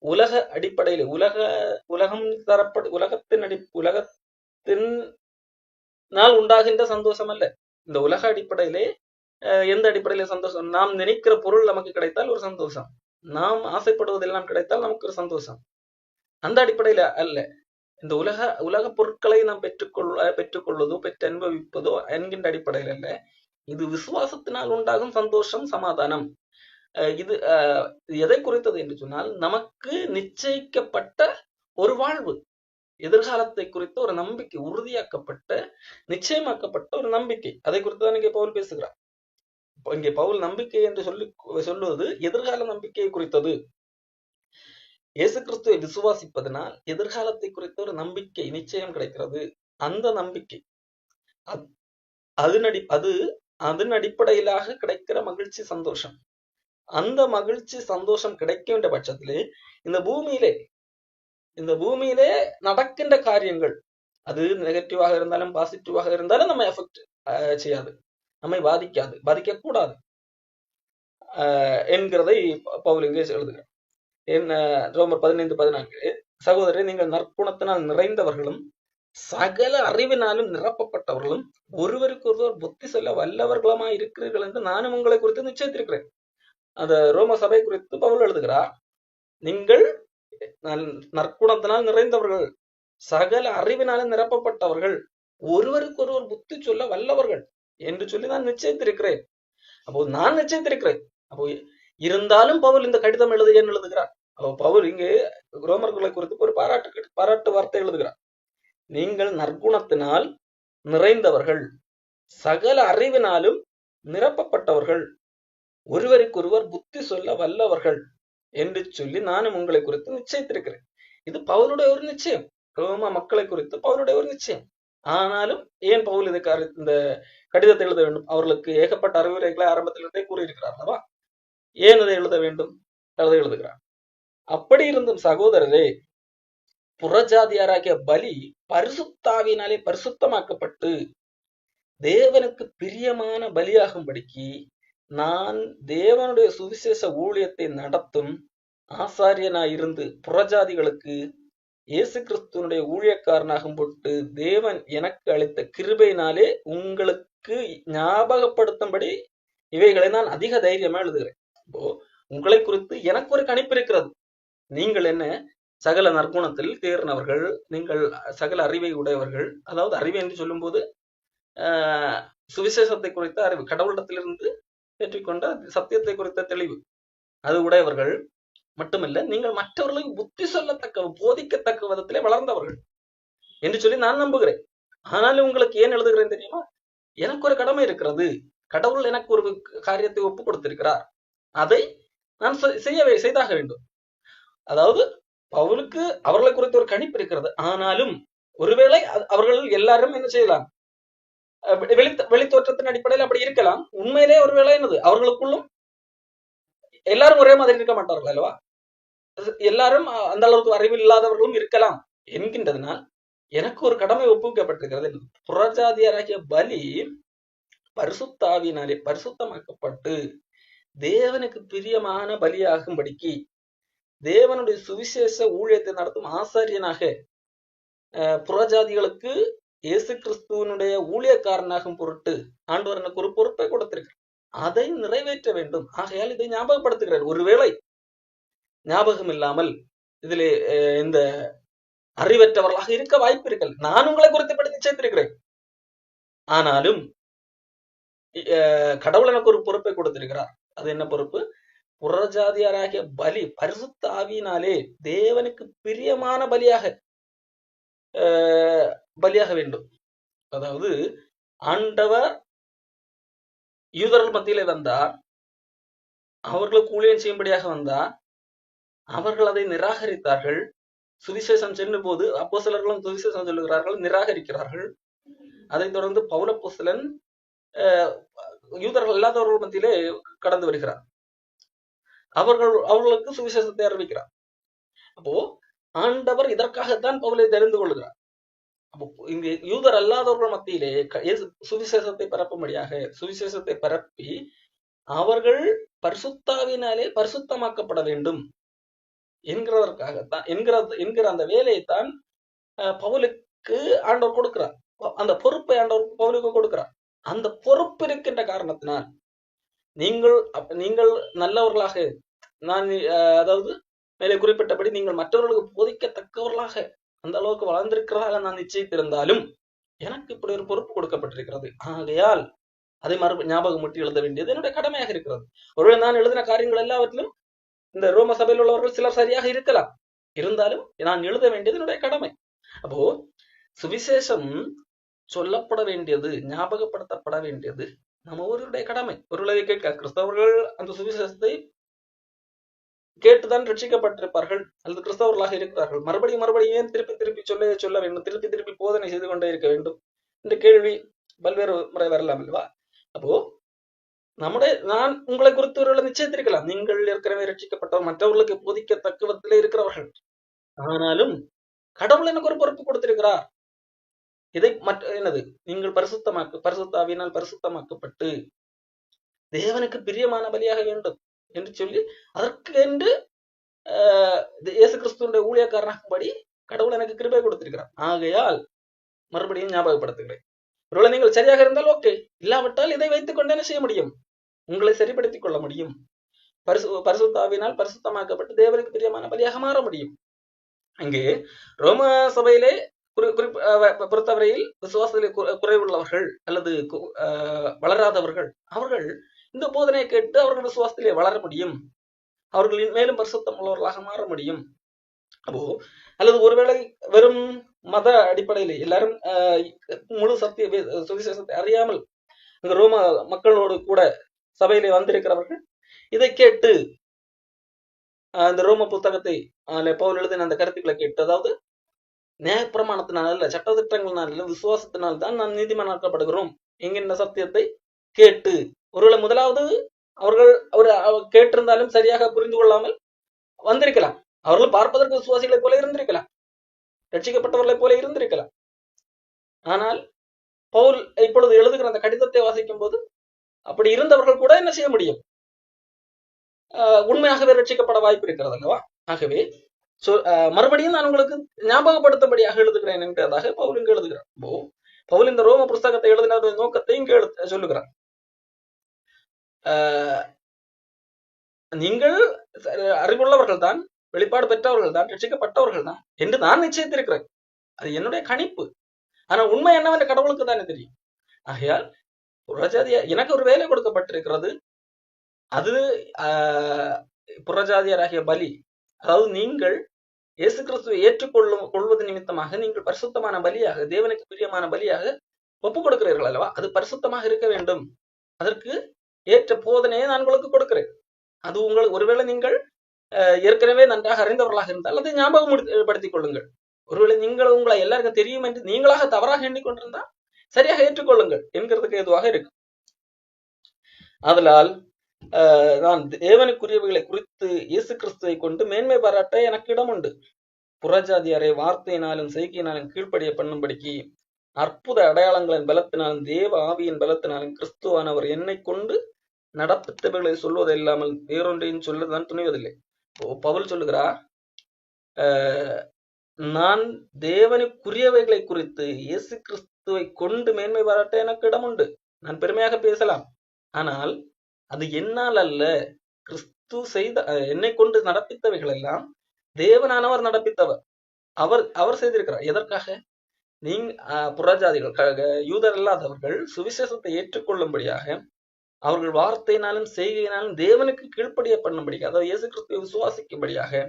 உலக அடிப்படையில் உலகத்தினால் உண்டாகின்ற சந்தோஷம் அல்ல. இந்த உலக அடிப்படையிலே எந்த அடிப்படையில சந்தோஷம்? நாம் நினைக்கிற பொருள் நமக்கு கிடைத்தால் ஒரு சந்தோஷம், நாம் ஆசைப்படுவதெல்லாம் கிடைத்தால் நமக்கு ஒரு சந்தோஷம். அந்த அடிப்படையில அல்ல. இந்த உலக பொருட்களை நாம் பெற்றுக்கொள்வதோ பெற்று அனுபவிப்பதோ என்கின்ற அடிப்படையில் அல்ல. இது விசுவாசத்தினால் உண்டாகும் சந்தோஷம் சமாதானம். இது எதை குறித்தது என்று சொன்னால், நமக்கு நிச்சயிக்கப்பட்ட ஒரு வாழ்வு, எதிர்காலத்தை குறித்த ஒரு நம்பிக்கை, உறுதியாக்கப்பட்ட நிச்சயமாக்கப்பட்ட ஒரு நம்பிக்கை. அதை குறித்து தான் இங்கே பவுல் பேசுகிறார். இங்கே பவுல் நம்பிக்கை என்று சொல்லுவது எதிர்கால நம்பிக்கையை குறித்தது. இயேசு கிறிஸ்துவை விசுவாசிப்பதனால் எதிர்காலத்தை குறித்த ஒரு நம்பிக்கை நிச்சயம் கிடைக்கிறது. அந்த நம்பிக்கை அதன் அடிப்படையிலாக கிடைக்கிற மகிழ்ச்சி சந்தோஷம். அந்த மகிழ்ச்சி சந்தோஷம் கிடைக்க வேண்டிய பட்சத்திலே இந்த பூமியிலே நடக்கின்ற காரியங்கள், அது நெகட்டிவாக இருந்தாலும் பாசிட்டிவாக இருந்தாலும் நம்ம எஃபெக்ட் செய்யாது, நம்மை பாதிக்கக்கூடாது என்கிறதை பவுல் இங்கே எழுதுகிறார். ரோமர் 15:14, சகோதரரை நீங்கள் நற்குணத்தினால் நிறைந்தவர்களும் சகல அறிவினாலும் நிரப்பப்பட்டவர்களும் ஒருவருக்கு ஒருவர் புத்தி சொல்ல வல்லவர்களுமாய் இருக்கிறீர்கள் என்று நானும் உங்களை குறித்து நிச்சயித்திருக்கிறேன். அந்த ரோம சபை குறித்து பவுல் எழுதுகிறார். நீங்கள் நற்குணத்தினால் நிறைந்தவர்கள், சகல அறிவினாலும் நிரப்பப்பட்டவர்கள், ஒருவருக்கு ஒருவர் புத்தி சொல்ல வல்லவர்கள் என்று சொல்லி நான் நிச்சயித்திருக்கிறேன். அப்போ நான் நிச்சயித்திருக்கிறேன். அப்போ இருந்தாலும் பவுல் இந்த கடிதம் எழுதுகிறார். அப்போ பவுல் இங்கே ரோமர்களை குறித்து ஒரு பாராட்டு வார்த்தை எழுதுகிறார். நீங்கள் நற்குணத்தினால் நிறைந்தவர்கள், சகல அறிவினாலும் நிரப்பப்பட்டவர்கள், ஒருவருக்கொருவர் புத்தி சொல்ல வல்லவர்கள் என்று சொல்லி நானும் உங்களை குறித்து நிச்சயித்திருக்கிறேன். இது பவுலுடைய ஒரு நிச்சயம், ரோம மக்களை குறித்து பவுலுடைய ஒரு நிச்சயம். ஆனாலும் ஏன் பவுல் இந்த கடிதத்தை எழுத வேண்டும்? அவர்களுக்கு ஏகப்பட்ட அறிவுரைகளை ஆரம்பத்திலிருந்தே கூறியிருக்கிறார் அல்லவா? ஏன் அதை எழுத வேண்டும்? எழுதுகிறார். அப்படி இருந்தும் சகோதரரே, புறஜாதியாராகிய பலி பரிசுத்தாவினாலே பரிசுத்தமாக்கப்பட்டு தேவனுக்கு பிரியமான பலியாகும்படிக்கு நான் தேவனுடைய சுவிசேஷ ஊழியத்தை நடத்தும் ஆசாரியனாயிருந்து புறஜாதிகளுக்கு இயேசு கிறிஸ்துவனுடைய ஊழியக்காரனாகும் பொருட்டு தேவன் எனக்கு அளித்த கிருபையினாலே உங்களுக்கு ஞாபகப்படுத்தும்படி இவைகளை நான் அதிக தைரியமா எழுதுகிறேன். இப்போ உங்களை குறித்து எனக்கு ஒரு கணிப்பு இருக்கிறது. நீங்கள் என்ன சகல நற்குணத்தில் தேர்ந்தவர்கள், நீங்கள் சகல அறிவை உடையவர்கள். அதாவது அறிவை என்று சொல்லும் போது சுவிசேஷத்தை குறித்த அறிவு, கடவுளிடத்திலிருந்து பெற்றுக்கொண்ட சத்தியத்தை குறித்த தெளிவு அது உடையவர்கள் மட்டுமல்ல, நீங்கள் மற்றவர்களுக்கு புத்தி சொல்லத்தக்க போதிக்கத்தக்க விதத்திலே வளர்ந்தவர்கள் என்று சொல்லி நான் நம்புகிறேன். ஆனாலும் உங்களுக்கு ஏன் எழுதுகிறேன் தெரியுமா? எனக்கு ஒரு கடமை இருக்கிறது. கடவுள் எனக்கு ஒரு காரியத்தை ஒப்பு கொடுத்திருக்கிறார், அதை நான் செய்தாக வேண்டும். அதாவது பவுலுக்கு அவர்களை குறித்து ஒரு கணிப்பு இருக்கிறது. ஆனாலும் ஒருவேளை அவர்கள் எல்லாரும் என்ன செய்யலாம், வெளித்தோற்றத்தின் அடிப்படையில் அப்படி இருக்கலாம். உண்மையிலே ஒருவேளை என்னது அவர்களுக்குள்ளும் எல்லாரும் ஒரே மாதிரி இருக்க மாட்டார்கள் அல்லவா? எல்லாரும் அந்த அளவுக்கு அறிவு இல்லாதவர்களும் இருக்கலாம் என்கின்றதுனால் எனக்கு ஒரு கடமை ஒப்புவிக்கப்பட்டிருக்கிறது. புறஜாதியராகிய பலி பரிசுத்தாவினாலே பரிசுத்தமாக்கப்பட்டு தேவனுக்கு பிரியமான பலியாகும்படிக்கு தேவனுடைய சுவிசேஷ ஊழியத்தை நடத்தும் ஆசாரியனாக புறஜாதிகளுக்கு இயேசு கிறிஸ்துவனுடைய ஊழியக்காரனாகும் பொருட்டு ஆண்டவர் எனக்கு ஒரு பொறுப்பை கொடுத்திருக்கிறார். அதை நிறைவேற்ற வேண்டும். ஆகையால் இதை ஞாபகப்படுத்துகிறார். ஒருவேளை ஞாபகம் இல்லாமல் இதிலே இந்த அறிவற்றவர்களாக இருக்க வாய்ப்பு இருக்கல். நான் உங்களை குறித்து படி நிச்சயித்திருக்கிறேன். ஆனாலும் கடவுள் எனக்கு ஒரு பொறுப்பை கொடுத்திருக்கிறார். அது என்ன பொறுப்பு? புறஜாதியாராகிய பலி பரிசுத்த ஆவியினாலே தேவனுக்கு பிரியமான பலியாக வேண்டும். அதாவது ஆண்டவர் யூதர்கள் மத்தியிலே வந்தார், அவர்களுக்கு ஊழியம் செய்யும்படியாக வந்தார். அவர்கள் அதை நிராகரித்தார்கள். சுவிசேஷம் செல்லும் போது அப்போஸ்தலர்களும் சுவிசேஷம் சொல்லுகிறார்கள், நிராகரிக்கிறார்கள். அதைத் தொடர்ந்து பவுல் அப்போஸ்தலன் யூதர்கள் இல்லாதவர்கள் மத்தியிலே கடந்து வருகிறார். அவர்களுக்கு சுவிசேஷத்தை அறிவிக்கிறார். அப்போ ஆண்டவர் இதற்காகத்தான் பவுலை தெரிந்து கொள்கிறார். அப்போ இங்கு யூதர் அல்லாதவர்கள் மத்தியிலே சுவிசேஷத்தை பரப்பும்படியாக சுவிசேஷத்தை பரப்பி அவர்கள் பரிசுத்தாவினாலே பரிசுத்தமாக்கப்பட வேண்டும் என்கிறதற்காகத்தான் என்கிற அந்த வேலையைத்தான் பவுலுக்கு ஆண்டவர் கொடுக்கிறார். அந்த பொறுப்பை ஆண்டவர் பவுலுக்கு கொடுக்கிறார். அந்த பொறுப்பு இருக்கின்ற காரணத்தினால் நீங்கள் நல்லவர்களாக, நான் அதாவது மேலே குறிப்பிட்டபடி நீங்கள் மற்றவர்களுக்கு போதிக்கத்தக்கவர்களாக அந்த அளவுக்கு வளர்ந்திருக்கிறதாக நான் நிச்சயித்திருந்தாலும் எனக்கு இப்படி ஒரு பொறுப்பு கொடுக்கப்பட்டிருக்கிறது. ஆகையால் அதை ஞாபகம் முட்டி எழுத வேண்டியது என்னுடைய கடமையாக இருக்கிறது. ஒருவேளை நான் எழுதின காரியங்கள் எல்லாவற்றிலும் இந்த ரோம சபையில் உள்ளவர்கள் சிலர் சரியாக இருக்கலாம். இருந்தாலும் நான் எழுத வேண்டியது என்னுடைய கடமை. அப்போ சுவிசேஷம் சொல்லப்பட வேண்டியது, ஞாபகப்படுத்தப்பட வேண்டியது நம்ம ஒருவருடைய கடமை. ஒருவரை கேட்க கிறிஸ்தவர்கள் அந்த சுவிசேஷத்தை கேட்டுதான் ரட்சிக்கப்பட்டிருப்பார்கள் அல்லது கிறிஸ்தவர்களாக இருக்கிறார்கள். மறுபடியும் ஏன் திருப்பி சொல்ல வேண்டும், திருப்பி போதனை செய்து கொண்டே இருக்க வேண்டும் இந்த கேள்வி பல்வேறு முறை வரலாம் அல்லவா? அப்போ நான் உங்களை குறித்து ஒருவேளை நிச்சயத்திருக்கலாம், நீங்கள் ஏற்கனவே ரட்சிக்கப்பட்டவர், மற்றவர்களுக்கு போதிக்கத்தக்கவத்திலே இருக்கிறவர்கள். ஆனாலும் கடவுள் எனக்கு ஒரு பொறுப்பு கொடுத்திருக்கிறார். இதை என்னது, நீங்கள் பரிசுத்தாவினால் பரிசுத்தமாக்கப்பட்டு தேவனுக்கு பிரியமான பலியாக வேண்டும் என்று சொல்லி அதற்கு என்று இயேசு கிறிஸ்துவினுடைய ஊழியக்காரனாகும்படி கடவுள் எனக்கு கிருபை கொடுத்திருக்கிறார். ஆகையால் மறுபடியும் ஞாபகப்படுத்துகிறேன். ஒருவேளை நீங்கள் சரியாக இருந்தால் ஓகே, இல்லாவிட்டால் இதை வைத்துக் கொண்டு என்ன செய்ய முடியும்? உங்களை சரிப்படுத்திக் கொள்ள முடியும். பரிசுத்தாவினால் பரிசுத்தமாக்கப்பட்டு தேவனுக்கு பிரியமான பலியாக மாற முடியும். இங்கே ரோம சபையிலே பொறுத்தவரையில் விசுவாசத்திலே குறைவுள்ளவர்கள் அல்லது வளராதவர்கள், அவர்கள் இந்த போதனையை கேட்டு அவர்கள் விசுவாசத்திலே வளர முடியும், அவர்களின் மேலும் பரிசுத்தம் உள்ளவர்களாக மாற முடியும். அப்போ அல்லது ஒருவேளை வெறும் மத அடிப்படையிலே எல்லாரும் முழு சத்திய சுவிசேஷத்தை அறியாமல் இந்த ரோம மக்களோடு கூட சபையிலே வந்திருக்கிறவர்கள் இதை கேட்டு அந்த ரோம புத்தகத்தை பவுல் எழுதின அந்த கருத்துக்களை கேட்டு, அதாவது நியாயப்பிரமாணத்தினால் அல்ல, சட்டத்திட்டங்களினால் அல்ல, விசுவாசத்தினால் தான் நாம் நீதிமானாக்கப்படுகிறோம் என்கின்ற சத்தியத்தை கேட்டு, ஒருவேளை முதலாவது அவர்கள் கேட்டிருந்தாலும் சரியாக புரிந்து கொள்ளாமல் வந்திருக்கலாம். அவர்கள் பார்ப்பதற்கு விசுவாசிகளை போல இருந்திருக்கலாம், ரட்சிக்கப்பட்டவர்களை போல இருந்திருக்கலாம். ஆனால் பவுல் இப்பொழுது எழுதுகிற அந்த கடிதத்தை வாசிக்கும் போது அப்படி இருந்தவர்கள் கூட என்ன செய்ய முடியும்? உண்மையாகவே ரட்சிக்கப்பட வாய்ப்பு இருக்கிறது அல்லவா? ஆகவே மறுபடியும் நான் உங்களுக்கு ஞாபகப்படுத்தபடியாக எழுதுகிறேன் என்கிறதாக பவுல் இங்கு எழுதுகிறார். பவுல் இந்த ரோம புஸ்தகத்தை எழுதின நோக்கத்தை இங்கு சொல்லுகிறார். நீங்கள் அறிவுள்ளவர்கள் தான், வெளிப்பாடு பெற்றவர்கள் தான், ரட்சிக்கப்பட்டவர்கள் தான் என்று நான் நிச்சயித்திருக்கிறேன். அது என்னுடைய கணிப்பு. ஆனா உண்மை என்னவென்று கடவுளுக்கு தானே தெரியும். ஆகையால் புறஜாதியா எனக்கு ஒரு வேலை கொடுக்கப்பட்டிருக்கிறது. அது புறஜாதியராகிய பலி. அதாவது நீங்கள் இயேசு கிறிஸ்துவை ஏற்றுக்கொள்வது நிமித்தமாக நீங்கள் பரிசுத்தமான பலியாக, தேவனுக்கு பிரியமான பலியாக ஒப்புக் கொடுக்கிறீர்கள் அல்லவா? அது பரிசுத்தமாக இருக்க வேண்டும். அதற்கு ஏற்ற போதனையை நான் உங்களுக்கு கொடுக்கிறேன். அது உங்களுக்கு ஒருவேளை நீங்கள் ஏற்கனவே நன்றாக அறிந்தவர்களாக இருந்தால் அதை ஞாபகப்படுத்திக் கொள்ளுங்கள். ஒருவேளை உங்களை எல்லாருக்கும் தெரியும் என்று நீங்களாக தவறாக எண்ணிக்கொண்டிருந்தால் சரியாக ஏற்றுக்கொள்ளுங்கள் என்கிறதுக்கு ஏதுவாக இருக்கு. அதனால் நான் தேவனுக்குரியவைகளை குறித்து இயேசு கிறிஸ்துவை கொண்டு மேன்மை பாராட்ட எனக்கு இடம் உண்டு. புறஜாதியாரை வார்த்தையினாலும் செய்கையினாலும் கீழ்ப்படிய பண்ணும்படிக்கு அற்புத அடையாளங்களின் பலத்தினாலும் தேவ ஆவியின் பலத்தினாலும் கிறிஸ்துவானவர் என்னை கொண்டு நடப்பித்தவைகளை சொல்வது இல்லாமல் வேறொன்றையும் சொல்லதான் துணிவதில்லை. பவுல் சொல்லுகிறார், நான் தேவனுக்குரியவைகளை குறித்து இயேசு கிறிஸ்துவை கொண்டு மேன்மை பாராட்ட எனக்கு இடம் உண்டு. நான் பெருமையாக பேசலாம், ஆனால் அது என்னால் அல்ல, கிறிஸ்து செய்த என்னை கொண்டு நடப்பித்தவைகள் எல்லாம் தேவனானவர் நடப்பித்தவர். அவர் செய்திருக்கிறார். எதற்காக? புறஜாதிகள் யூதர் அல்லாதவர்கள் சுவிசேஷத்தை ஏற்றுக்கொள்ளும்படியாக, அவர்கள் வார்த்தையினாலும் செய்கையினாலும் தேவனுக்கு கீழ்ப்படிய பண்ணும்படியாக, அதாவது இயேசு கிறிஸ்துவை விசுவாசிக்கும்படியாக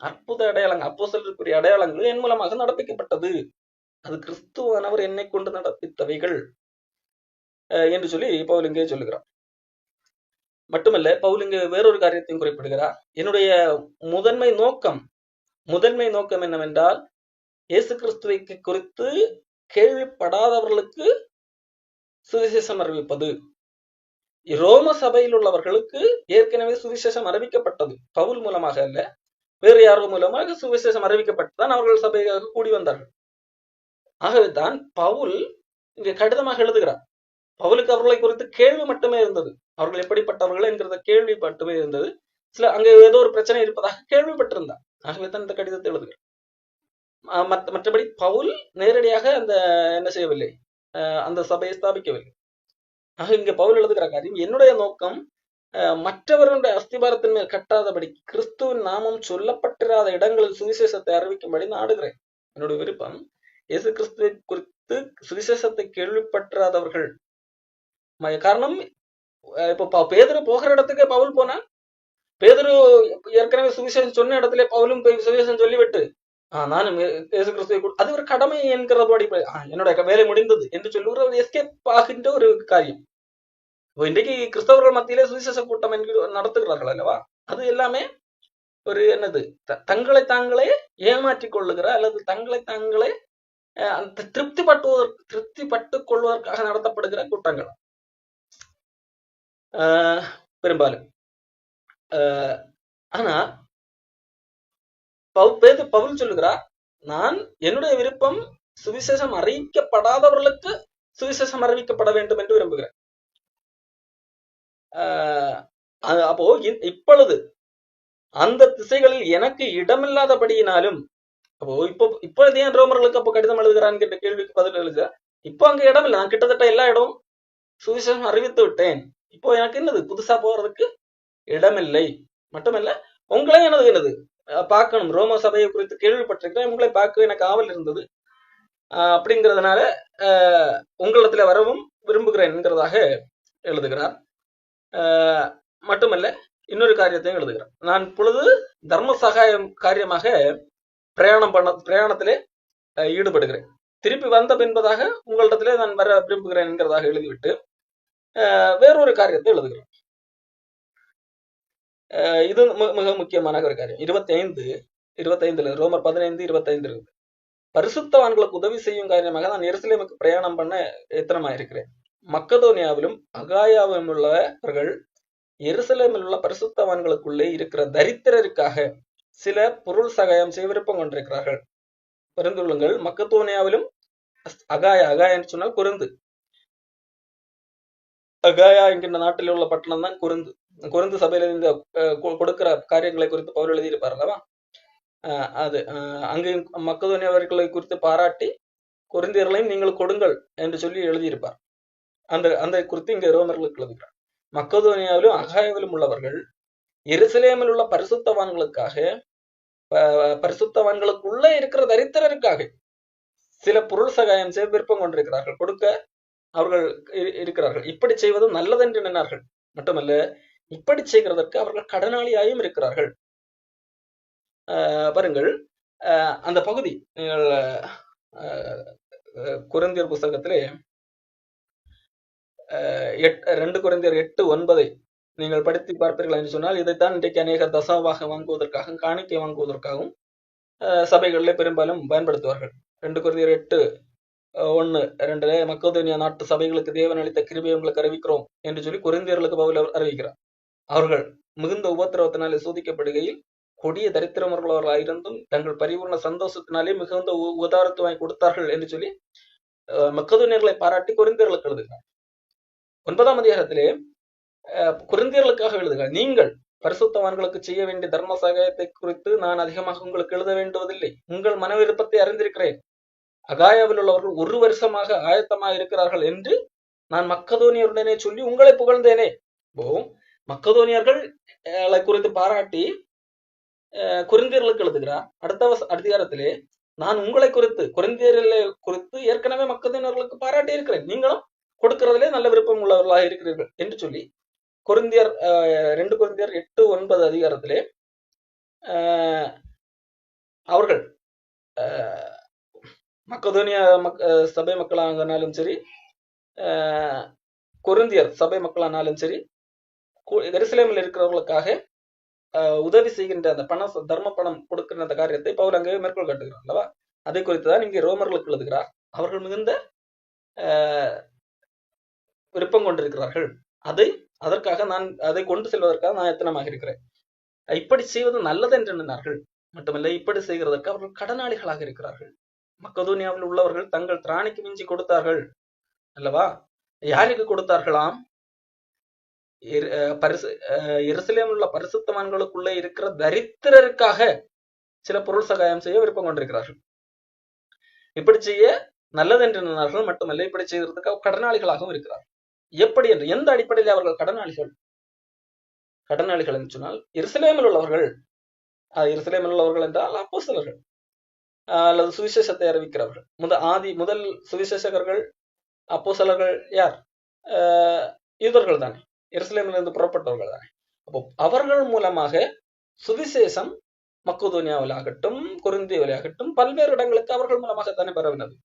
அற்புத அடையாளங்கள், அப்போஸ்தலருக்குரிய அடையாளங்கள் என் மூலமாக நடப்பிக்கப்பட்டது. அது கிறிஸ்துவானவர் என்னை கொண்டு நடப்பித்தவைகள் என்று சொல்லி பவுல் இங்கே சொல்லுகிறார். மட்டுமல்ல, பவுல் இங்கு வேறொரு காரியத்தையும் குறிப்பிடுகிறார். என்னுடைய முதன்மை நோக்கம் என்னவென்றால், இயேசு கிறிஸ்துவை குறித்து கேள்விப்படாதவர்களுக்கு சுவிசேஷம் அறிவிப்பது. ரோம சபையில் உள்ளவர்களுக்கு ஏற்கனவே சுவிசேஷம் அறிவிக்கப்பட்டது. பவுல் மூலமாக அல்ல, வேறு யாரோ மூலமாக சுவிசேஷம் அறிவிக்கப்பட்டுதான் அவர்கள் சபையாக கூடி வந்தார்கள். ஆகவே தான் பவுல் இங்கே கடிதமாக எழுதுகிறார். பவுலுக்கு அவர்களை குறித்து கேள்வி மட்டுமே இருந்தது. அவர்கள் எப்படிப்பட்டவர்கள் என்கிறத கேள்வி மட்டுமே இருந்தது. சில அங்கே ஏதோ ஒரு பிரச்சனை இருப்பதாக கேள்விப்பட்டிருந்தார். ஆகவே தான் இந்த கடிதத்தை எழுதுகிறார். மற்றபடி பவுல் நேரடியாக என்ன செய்யவில்லை, அந்த சபையை ஸ்தாபிக்கவில்லை. ஆக இங்க பவுல் எழுதுகிற காரியம், என்னுடைய நோக்கம் மற்றவர்களுடைய அஸ்திபாரத்தின் மேல் கட்டாதபடி கிறிஸ்துவின் நாமம் சொல்லப்பட்டிராத இடங்களில் சுவிசேஷத்தை அறிவிக்கும்படி நாடுகிறேன். என்னுடைய விருப்பம், இயேசு கிறிஸ்துவை குறித்து சுவிசேஷத்தை கேள்விப்பட்டிராதவர்கள். காரணம், இப்ப பேதுரு போகிற இடத்துக்கு பவுல் போனா, பேதுரு ஏற்கனவே சுவிசேஷம் சொன்ன இடத்துல பவுலும் போய் சுவிசேஷம் சொல்லிவிட்டு நானும் இயேசு கிறிஸ்துவை, அது ஒரு கடமை என்கிறபடி என்னுடைய வேலை முடிந்தது என்று சொல்லுகிற ஒரு எஸ்கேப் ஆகின்ற ஒரு காரியம். இன்றைக்கு கிறிஸ்தவர்கள் மத்தியிலே சுவிசேஷ கூட்டம் நடத்துகிறார்கள் அல்லவா? அது எல்லாமே ஒரு என்னது, தங்களை தாங்களே ஏமாற்றிக் கொள்ளுகிற அல்லது தங்களை தாங்களே திருப்திப்பட்டுக் கொள்வதற்காக நடத்தப்படுகிற கூட்டங்கள் பெரும்பாலும். ஆனா பவுல் சொல்லுகிறார், நான் என்னுடைய விருப்பம் சுவிசேஷம் அறிவிக்கப்படாதவர்களுக்கு சுவிசேஷம் அறிவிக்கப்பட வேண்டும் என்று விரும்புகிறேன். அப்போ இப்பொழுது அந்த திசைகளில் எனக்கு இடமில்லாதபடியினாலும், அப்போ இப்பொழுது ஏன் ரோமர்களுக்கு அப்போ கடிதம் எழுதுகிறான் என்ற கேள்விக்கு பதில் எழுதுகிறார். இப்போ அங்க இடம் இல்லை, நான் கிட்டத்தட்ட எல்லா இடமும் சுவிசேஷம் அறிவித்து விட்டேன். இப்போ எனக்கு என்னது, புதுசா போறதுக்கு இடமில்லை. மட்டுமல்ல, உங்களையும் என்னது பார்க்கணும், ரோம சபையை குறித்து கேள்விப்பட்டிருக்கிறேன், உங்களை பார்க்க எனக்கு ஆவல் இருந்தது. அப்படிங்கிறதுனால உங்களிடத்துல வரவும் விரும்புகிறேன் என்கிறதாக எழுதுகிறார். மட்டுமல்ல, இன்னொரு காரியத்தையும் எழுதுகிறார். நான் இப்பொழுது தர்ம சகாயம் காரியமாக பிரயாணத்திலே ஈடுபடுகிறேன். திருப்பி வந்த பின்பதாக உங்களிடத்திலே நான் வர விரும்புகிறேன் என்கிறதாக எழுதிவிட்டு வேறொரு காரியத்தை எழுதுகிறேன். இது மிக முக்கியமான ஒரு காரியம். 25 ரோமர் 15:25 இருக்குது. பரிசுத்தவான்களுக்கு உதவி செய்யும் காரியமாக நான் எருசலேமுக்கு பிரயாணம் பண்ண எத்தனமாயிருக்கிறேன். மக்கதோனியாவிலும் அகாயாவிலும் உள்ளவர்கள் எருசலேமில் உள்ள பரிசுத்தவான்களுக்குள்ளே இருக்கிற தரித்திரருக்காக சில பொருள் சகாயம் செய்ய விருப்பம் கொண்டிருக்கிறார்கள். புரிந்துள்ளுங்கள், மக்கதோனியாவிலும் அகாயா என்று சொன்னால் குருந்து, அகாயா என்கின்ற நாட்டில் உள்ள பட்டணம் தான் குருந்து சபையில இந்த கொடுக்கிற காரியங்களை குறித்து பவுல் எழுதியிருப்பார் அல்லவா? அது அங்கு மக்கதோனியவர்களை குறித்து பாராட்டி கொரிந்தியர்களையும் நீங்கள் கொடுங்கள் என்று சொல்லி எழுதியிருப்பார். அந்த குறித்து இங்க ரோமர்களுக்கு எழுதுகிறார். மக்கதோனியாவிலும் அகாயாவிலும் உள்ளவர்கள் எருசலேமில் உள்ள பரிசுத்தவான்களுக்குள்ளே இருக்கிற தரித்திரருக்காக சில பொருள் சகாயம் செய்ய விருப்பம் கொண்டிருக்கிறார்கள், கொடுக்க அவர்கள் இருக்கிறார்கள். இப்படி செய்வதும் நல்லதென்று எண்ணினார்கள். மட்டுமல்ல, இப்படி செய்கிறதற்கு அவர்கள் கடனாளியாயும் இருக்கிறார்கள். பாருங்கள், அந்த பகுதி நீங்கள் கொரிந்தியர் புத்தகத்திலே 2 கொரிந்தியர் 8:9 நீங்கள் படித்து பார்ப்பீர்கள் என்று சொன்னால், இதைத்தான் இன்றைக்கு அநேகர் தசமபாகம் வாங்குவதற்காகவும் காணிக்கை வாங்குவதற்காகவும் சபைகளிலே பெரும்பாலும் பயன்படுத்துவார்கள். 2 கொரிந்தியர் 8:1-2 மக்கதோனியா நாட்டு சபைகளுக்கு தேவன் அளித்த கிருபையை உங்களுக்கு அறிவிக்கிறோம் என்று சொல்லி கொரிந்தியர்களுக்கு பவுல் அறிவிக்கிறார். அவர்கள் மிகுந்த உபத்திரவத்தினாலே சோதிக்கப்படுகையில் கொடிய தரித்திரமர்களாயிருந்தும் தங்கள் பரிபூர்ண சந்தோஷத்தினாலே மிகுந்த உதாரத்துவாய் கொடுத்தார்கள் என்று சொல்லி மக்கதோனியர்களை பாராட்டி கொரிந்தியர்களுக்கு எழுதுகிறார். 9ஆம் அதிகாரத்திலே கொரிந்தியர்களுக்காக எழுதுகிறார், நீங்கள் பரிசுத்தவான்களுக்கு செய்ய வேண்டிய தர்ம சகாயத்தை குறித்து நான் அதிகமாக உங்களுக்கு எழுத வேண்டுவதில்லை. உங்கள் மன விருப்பத்தை அறிந்திருக்கிறேன். அகாயாவில் உள்ளவர்கள் 1 வருஷமாக ஆயத்தமாக இருக்கிறார்கள் என்று நான் மக்கதோனியருடனே சொல்லி உங்களை புகழ்ந்தேனே. மக்கதோனியர்கள் குறித்து பாராட்டி கொரிந்தியர்களுக்கு எழுதுகிறார். அடுத்த அதிகாரத்திலே நான் உங்களை குறித்து கொரிந்தியர்களை குறித்து ஏற்கனவே மக்கதோனியர்களுக்கு பாராட்டி இருக்கிறேன், நீங்களும் கொடுக்கிறதிலே நல்ல விருப்பம் உள்ளவர்களாக இருக்கிறீர்கள் என்று சொல்லி கொரிந்தியர் 2 கொரிந்தியர் 8-9 அதிகாரத்திலே அவர்கள் மக்கதோனியா சபை மக்களானாலும் சரி, கொரிந்தியர் சபை மக்களானாலும் சரி, எருசலேமில் இருக்கிறவர்களுக்காக உதவி செய்கின்ற அந்த தர்ம பணம் கொடுக்கிற அந்த காரியத்தை பவுல் அங்கே மேற்கோள் காட்டுகிறார் அல்லவா? அதை குறித்துதான் இங்கே ரோமர்களுக்கு எழுதுகிறார். அவர்கள் மிகுந்த விருப்பம் கொண்டிருக்கிறார்கள். அதற்காக நான் அதை கொண்டு செல்வதற்காக நான் எத்தனமாக இருக்கிறேன். இப்படி செய்வது நல்லது என்று எண்ணினார்கள். மட்டுமல்ல, இப்படி செய்கிறதற்கு அவர்கள் கடனாளிகளாக இருக்கிறார்கள். மக்கதோனியாவில் உள்ளவர்கள் தங்கள் திராணிக்கு மிஞ்சி கொடுத்தார்கள் அல்லவா? யாருக்கு கொடுத்தார்களாம்? எருசலேமில் உள்ள பரிசுத்தவான்களுக்குள்ளே இருக்கிற தரித்திரருக்காக சில பொருள் சகாயம் செய்ய விருப்பம் கொண்டிருக்கிறார்கள். இப்படி செய்ய நல்லது என்று எண்ணினார்கள். மட்டுமல்ல, இப்படி செய்வதற்கு கடனாளிகளாகவும் இருக்கிறார்கள். எப்படி என்று, எந்த அடிப்படையில் அவர்கள் கடனாளிகள் என்று சொன்னால், எருசலேமில் உள்ளவர்கள், எருசலேமில் உள்ளவர்கள் என்றால் அப்போஸ்தலர்கள் அல்லது சுவிசேஷத்தை அறிவிக்கிறவர்கள். முதல் சுவிசேஷகர்கள் அப்போஸ்தலர்கள் யார்? யூதர்கள் தானே, எருசலேமிலிருந்து புறப்பட்டவர்கள் தானே. அப்போ அவர்கள் மூலமாக சுவிசேஷம் மக்கதோனியாவில் ஆகட்டும், கொரிந்தியாவில் ஆகட்டும், பல்வேறு இடங்களுக்கு அவர்கள் மூலமாக தானே பரவினது.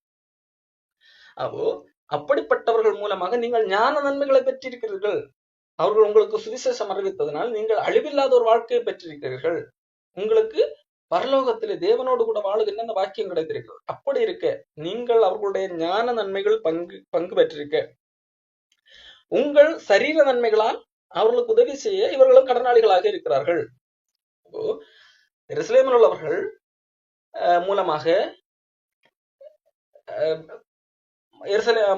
அப்போ அப்படிப்பட்டவர்கள் மூலமாக நீங்கள் ஞான நன்மைகளை பெற்றிருக்கிறீர்கள். அவர்கள் உங்களுக்கு சுவிசேஷம் அறிவித்ததனால் நீங்கள் அழிவில்லாத ஒரு வாழ்க்கையை பெற்றிருக்கிறீர்கள். உங்களுக்கு பரலோகத்திலே தேவனோடு கூட வாழுகின்ற அந்த வாக்கியம் கிடைத்திருக்கிறது. அப்படி இருக்க நீங்கள் அவர்களுடைய ஞான நன்மைகள் பங்கு பெற்றிருக்க, உங்கள் சரீர நன்மைகளால் அவர்களுக்கு உதவி செய்ய இவர்களும் கடனாளிகளாக இருக்கிறார்கள். எருசலேமில் உள்ளவர்கள் மூலமாக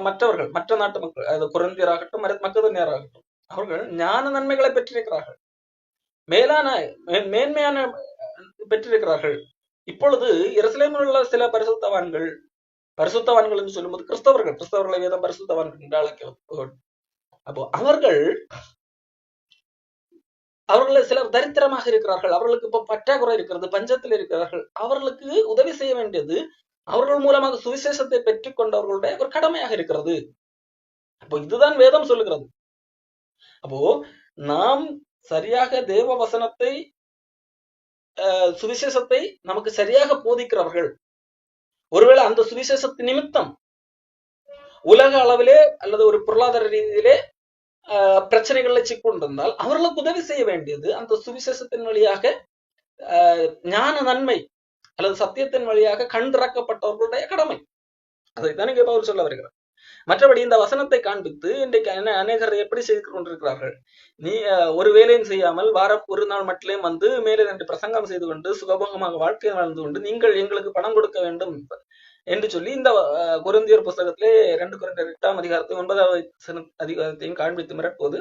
மற்றவர்கள், மற்ற நாட்டு மக்கள், அது கொரிந்தியராகட்டும் மக்கதோனியராகட்டும், அவர்கள் ஞான நன்மைகளை பெற்றிருக்கிறார்கள், மேன்மையான பெற்றிருக்கிறார்கள். இப்பொழுது எருசலேமில் உள்ள சில பரிசுத்தவான்கள் என்று சொல்லும்போது கிறிஸ்தவர்களை வேதம் பரிசுத்தவான்கள் என்று அழைக்க. அப்போ அவர்கள் சிலர் தரித்திரமாக இருக்கிறார்கள். அவர்களுக்கு இப்ப பற்றாக்குறை இருக்கிறது, பஞ்சத்தில் இருக்கிறார்கள். அவர்களுக்கு உதவி செய்ய வேண்டியது அவர்கள் மூலமாக சுவிசேஷத்தை பெற்றுக் கொண்டவர்களுடைய ஒரு கடமையாக இருக்கிறது. அப்போ இதுதான் வேதம் சொல்லுகிறது. அப்போ நாம் சரியாக தேவ வசனத்தை, சுவிசேஷத்தை நமக்கு சரியாக போதிக்கிறவர்கள், ஒருவேளை அந்த சுவிசேஷத்தின் நிமித்தம் உலக அளவிலே அல்லது ஒரு பொருளாதார ரீதியிலே பிரச்சனைகளை சிக்கொண்டிருந்தால் அவர்களுக்கு உதவி செய்ய வேண்டியது அந்த சுவிசேஷத்தின் வழியாக ஞான நன்மை அல்லது சத்தியத்தின் வழியாக கண் திறக்கப்பட்டவர்களுடைய கடமை. அதைத்தான் இங்கே பவுல் சொல்ல வருகிறார். மற்றபடி இந்த வசனத்தை காண்பித்து இன்றைக்கு அநேகர் எப்படி செய்து கொண்டிருக்கிறார்கள்? நீ ஒரு வேலையும் செய்யாமல் வாரம் ஒரு நாள் மட்டும் வந்து மேலே நின்று பிரசங்கம் செய்து கொண்டு சுகபோகமாக வாழ்க்கை வாழ்ந்து கொண்டு நீங்கள் எங்களுக்கு பணம் கொடுக்க வேண்டும் என்று சொல்லி இந்த கொரிந்தியர் புஸ்தகத்திலே 2 கொரிந்தியர் 8ஆம் அதிகாரத்தை 9வது அதிகாரத்தையும் காண்பித்து மிரட்டுவது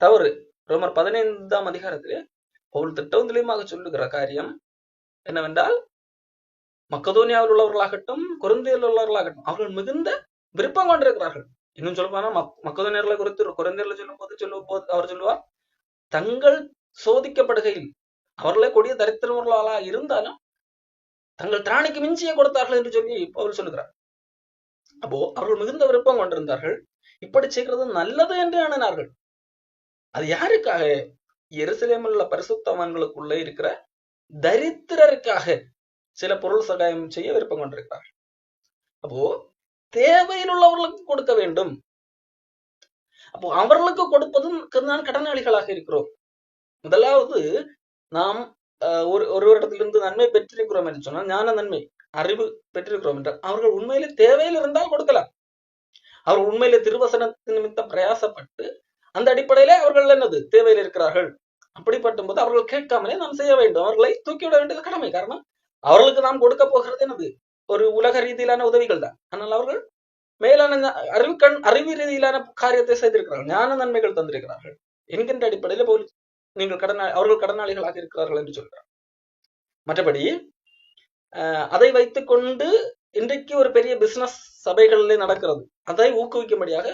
தவறு. ரோமர் 15ஆம் அதிகாரத்திலே பவுல் திட்டவும் தெளிவாக சொல்லுகிற காரியம் என்னவென்றால், மக்கதோனியாவில் உள்ளவர்களாகட்டும் கொரிந்தியரில் உள்ளவர்களாகட்டும் அவர்கள் மிகுந்த விருப்பம் கொண்டிருக்கிறார்கள். இன்னும் சொல்ல போனா மக்கதோனியர்களை குறித்து கொரிந்தியர்ல சொல்லும்போது அவர் சொல்லுவார், தங்கள் சோதிக்கப்படுகையில் அவர்களே கொடிய தரித்திரவர்களாக இருந்தாலும் தங்கள் திராணிக்கு மிஞ்சிய கொடுத்தார்கள் என்று சொல்லி பவுல் சொல்லுகிறார். அப்போ அவர்கள் மிகுந்த விருப்பம் கொண்டிருந்தார்கள். இப்படி செய்கிறது நல்லது என்று எண்ணினார்கள். அது யாருக்காக? எருசலேமில் உள்ள பரிசுத்தவான்களுக்குள்ளே இருக்கிற தரித்திரருக்காக சில பொருள் சகாயம் செய்ய விருப்பம் கொண்டிருக்கிறார்கள். அப்போ தேவையில் உள்ளவர்களுக்கு கொடுக்க வேண்டும். அப்போ அவர்களுக்கு கொடுப்பதும் நான் கடனாளிகளாக இருக்கிறோம். முதலாவது நாம் ஒரு இடத்திலிருந்து நன்மை பெற்றிருக்கிறோம் என்று சொன்னால், ஞான நன்மை அறிவு பெற்றிருக்கிறோம் என்றால் அவர்கள் உண்மையிலே தேவையில் இருந்தால் கொடுக்கலாம். அவர்கள் உண்மையிலே திருவசனத்தின் நிமித்தம் பிரயாசப்பட்டு அந்த அடிப்படையிலே அவர்கள் என்னது தேவையில் இருக்கிறார்கள் அப்படிப்பட்ட போது அவர்கள் கேட்காமலே நாம் செய்ய வேண்டும். அவர்களை தூக்கிவிட வேண்டியது கடமை. காரணம் அவர்களுக்கு நாம் கொடுக்க போகிறது என்னது? ஒரு உலக ரீதியிலான உதவிகள் தான். ஆனால் அவர்கள் மேலான அறிவு ரீதியிலான காரியத்தை செய்திருக்கிறார்கள், ஞான நன்மைகள் தந்திருக்கிறார்கள் என்கின்ற அடிப்படையில் போல் நீங்கள் அவர்கள் கடனாளிகளாக இருக்கிறார்கள் என்று சொல்கிறார். மற்றபடி அதை வைத்துக் கொண்டு இன்றைக்கு ஒரு பெரிய பிசினஸ் சபைகளிலே நடக்கிறது, அதை ஊக்குவிக்கும்படியாக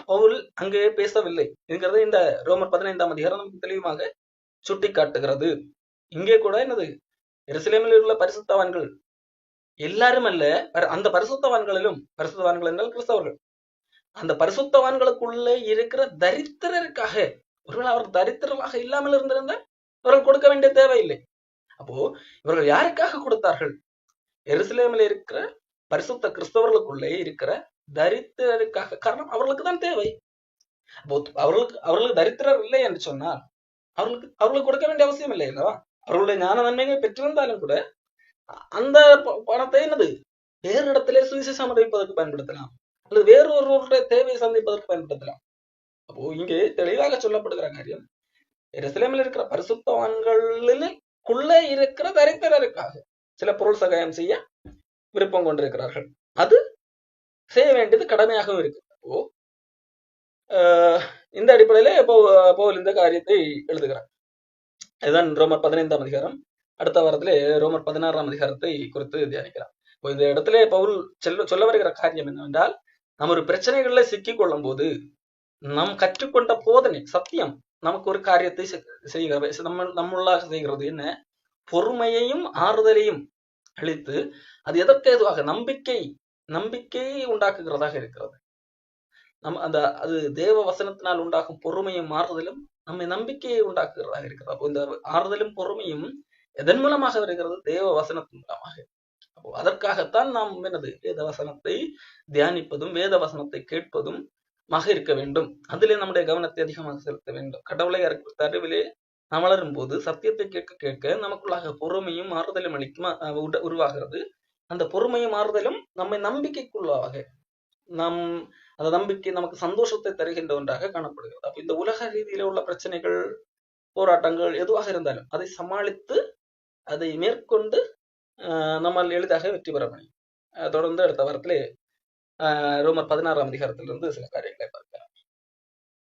பவுல் அங்கே பேசவில்லை என்கிறது இந்த ரோமர் 15ஆம் அதிகாரம் நமக்கு தெளிவாக சுட்டி காட்டுகிறது. இங்கே கூட என்னது, எருசலேமில் உள்ள பரிசுத்தவான்கள் எல்லாரும் அல்ல, அந்த பரிசுத்தவான்களிலும், பரிசுத்தவான்கள் என்றால் கிறிஸ்தவர்கள், அந்த பரிசுத்தவான்களுக்குள்ளே இருக்கிற தரித்திரருக்காக, ஒருவேளை அவர்கள் தரித்திரமாக இல்லாமல் இருந்திருந்தால் அவர்கள் கொடுக்க வேண்டிய தேவையில்லை. அப்போ இவர்கள் யாருக்காக கொடுத்தார்கள்? எருசலேமில் இருக்கிற பரிசுத்த கிறிஸ்தவர்களுக்குள்ளே இருக்கிற தரித்திரருக்காக. காரணம் அவர்களுக்கு தான் தேவை. அவர்களுக்கு தரித்திரர் இல்லை என்று சொன்னால் அவர்களுக்கு கொடுக்க வேண்டிய அவசியம் இல்லை அல்லவா? அவர்களுடைய ஞான நன்மைகளை பெற்றிருந்தாலும் கூட அந்த பணத்தை என்னது வேறு இடத்திலே சுவிசேஷம் அறிவிப்பதற்கு பயன்படுத்தலாம், அல்லது வேறு ஒருவருடைய தேவையை சந்திப்பதற்கு பயன்படுத்தலாம். அப்போ இங்கே தெளிவாக சொல்லப்படுகிற காரியம், எருசலேமில் இருக்கிற பரிசுத்தவான்களுக்குள்ளே இருக்கிற தரித்திரருக்காக சில பொருள் சகாயம் செய்ய விருப்பம் கொண்டிருக்கிறார்கள். அது செய்ய வேண்டியது கடமையாகவும் இருக்கு. அப்போ இந்த அடிப்படையில பவுல் இந்த காரியத்தை எழுதுகிறார். இதுதான் ரோமர் 15ஆம் அதிகாரம். அடுத்த வாரத்திலே ரோமர் 16ஆம் அதிகாரத்தை குறித்து தியானிக்கிறார். இந்த இடத்துல பவுல் சொல்ல வருகிற காரியம் என்னவென்றால், நம்ம ஒரு பிரச்சனைகள்ல சிக்கிக் கொள்ளும் போது நாம் கற்றுக்கொண்ட போதனை சத்தியம் நமக்கு ஒரு காரியத்தை செய்கிறது, நம்மளாக செய்கிறது. என்ன? பொறுமையையும் ஆறுதலையும் அளித்து, அது எதற்கு ஏதுவாக நம்பிக்கையை உண்டாக்குகிறதாக இருக்கிறது. அது தேவ வசனத்தினால் உண்டாகும் பொறுமையும் ஆறுதலும் நம்மை நம்பிக்கையை உண்டாக்குகிறதாக இருக்கிறது. அப்போ இந்த ஆறுதலும் பொறுமையும் எதன் மூலமாக வருகிறது? தேவ வசனத்தின் மூலமாக. அப்போ அதற்காகத்தான் நாம் என்னது, வேத வசனத்தை தியானிப்பதும் வேத வசனத்தை கேட்பதும் இருக்க வேண்டும். அதிலே நம்முடைய கவனத்தை அதிகமாக செலுத்த வேண்டும். கடவுளை அறிவிலே நாம் வளரும் போது சத்தியத்தை கேட்க கேட்க நமக்குள்ளாக பொறுமையும் ஆறுதலும் உருவாகிறது. அந்த பொறுமையும் ஆறுதலும் நம்மை நம்பிக்கைக்குள்ளாக அந்த நம்பிக்கை நமக்கு சந்தோஷத்தை தருகின்ற ஒன்றாக காணப்படுகிறது. அப்ப இந்த உலக ரீதியில உள்ள பிரச்சனைகள், போராட்டங்கள் எதுவாக இருந்தாலும் அதை சமாளித்து அதை மேற்கொண்டு நம்மால் எளிதாக வெற்றி பெற முடியும். தொடர்ந்து அடுத்த வாரத்திலே ரோமர் 16ஆம் அதிகாரத்திலிருந்து சில காரியங்களை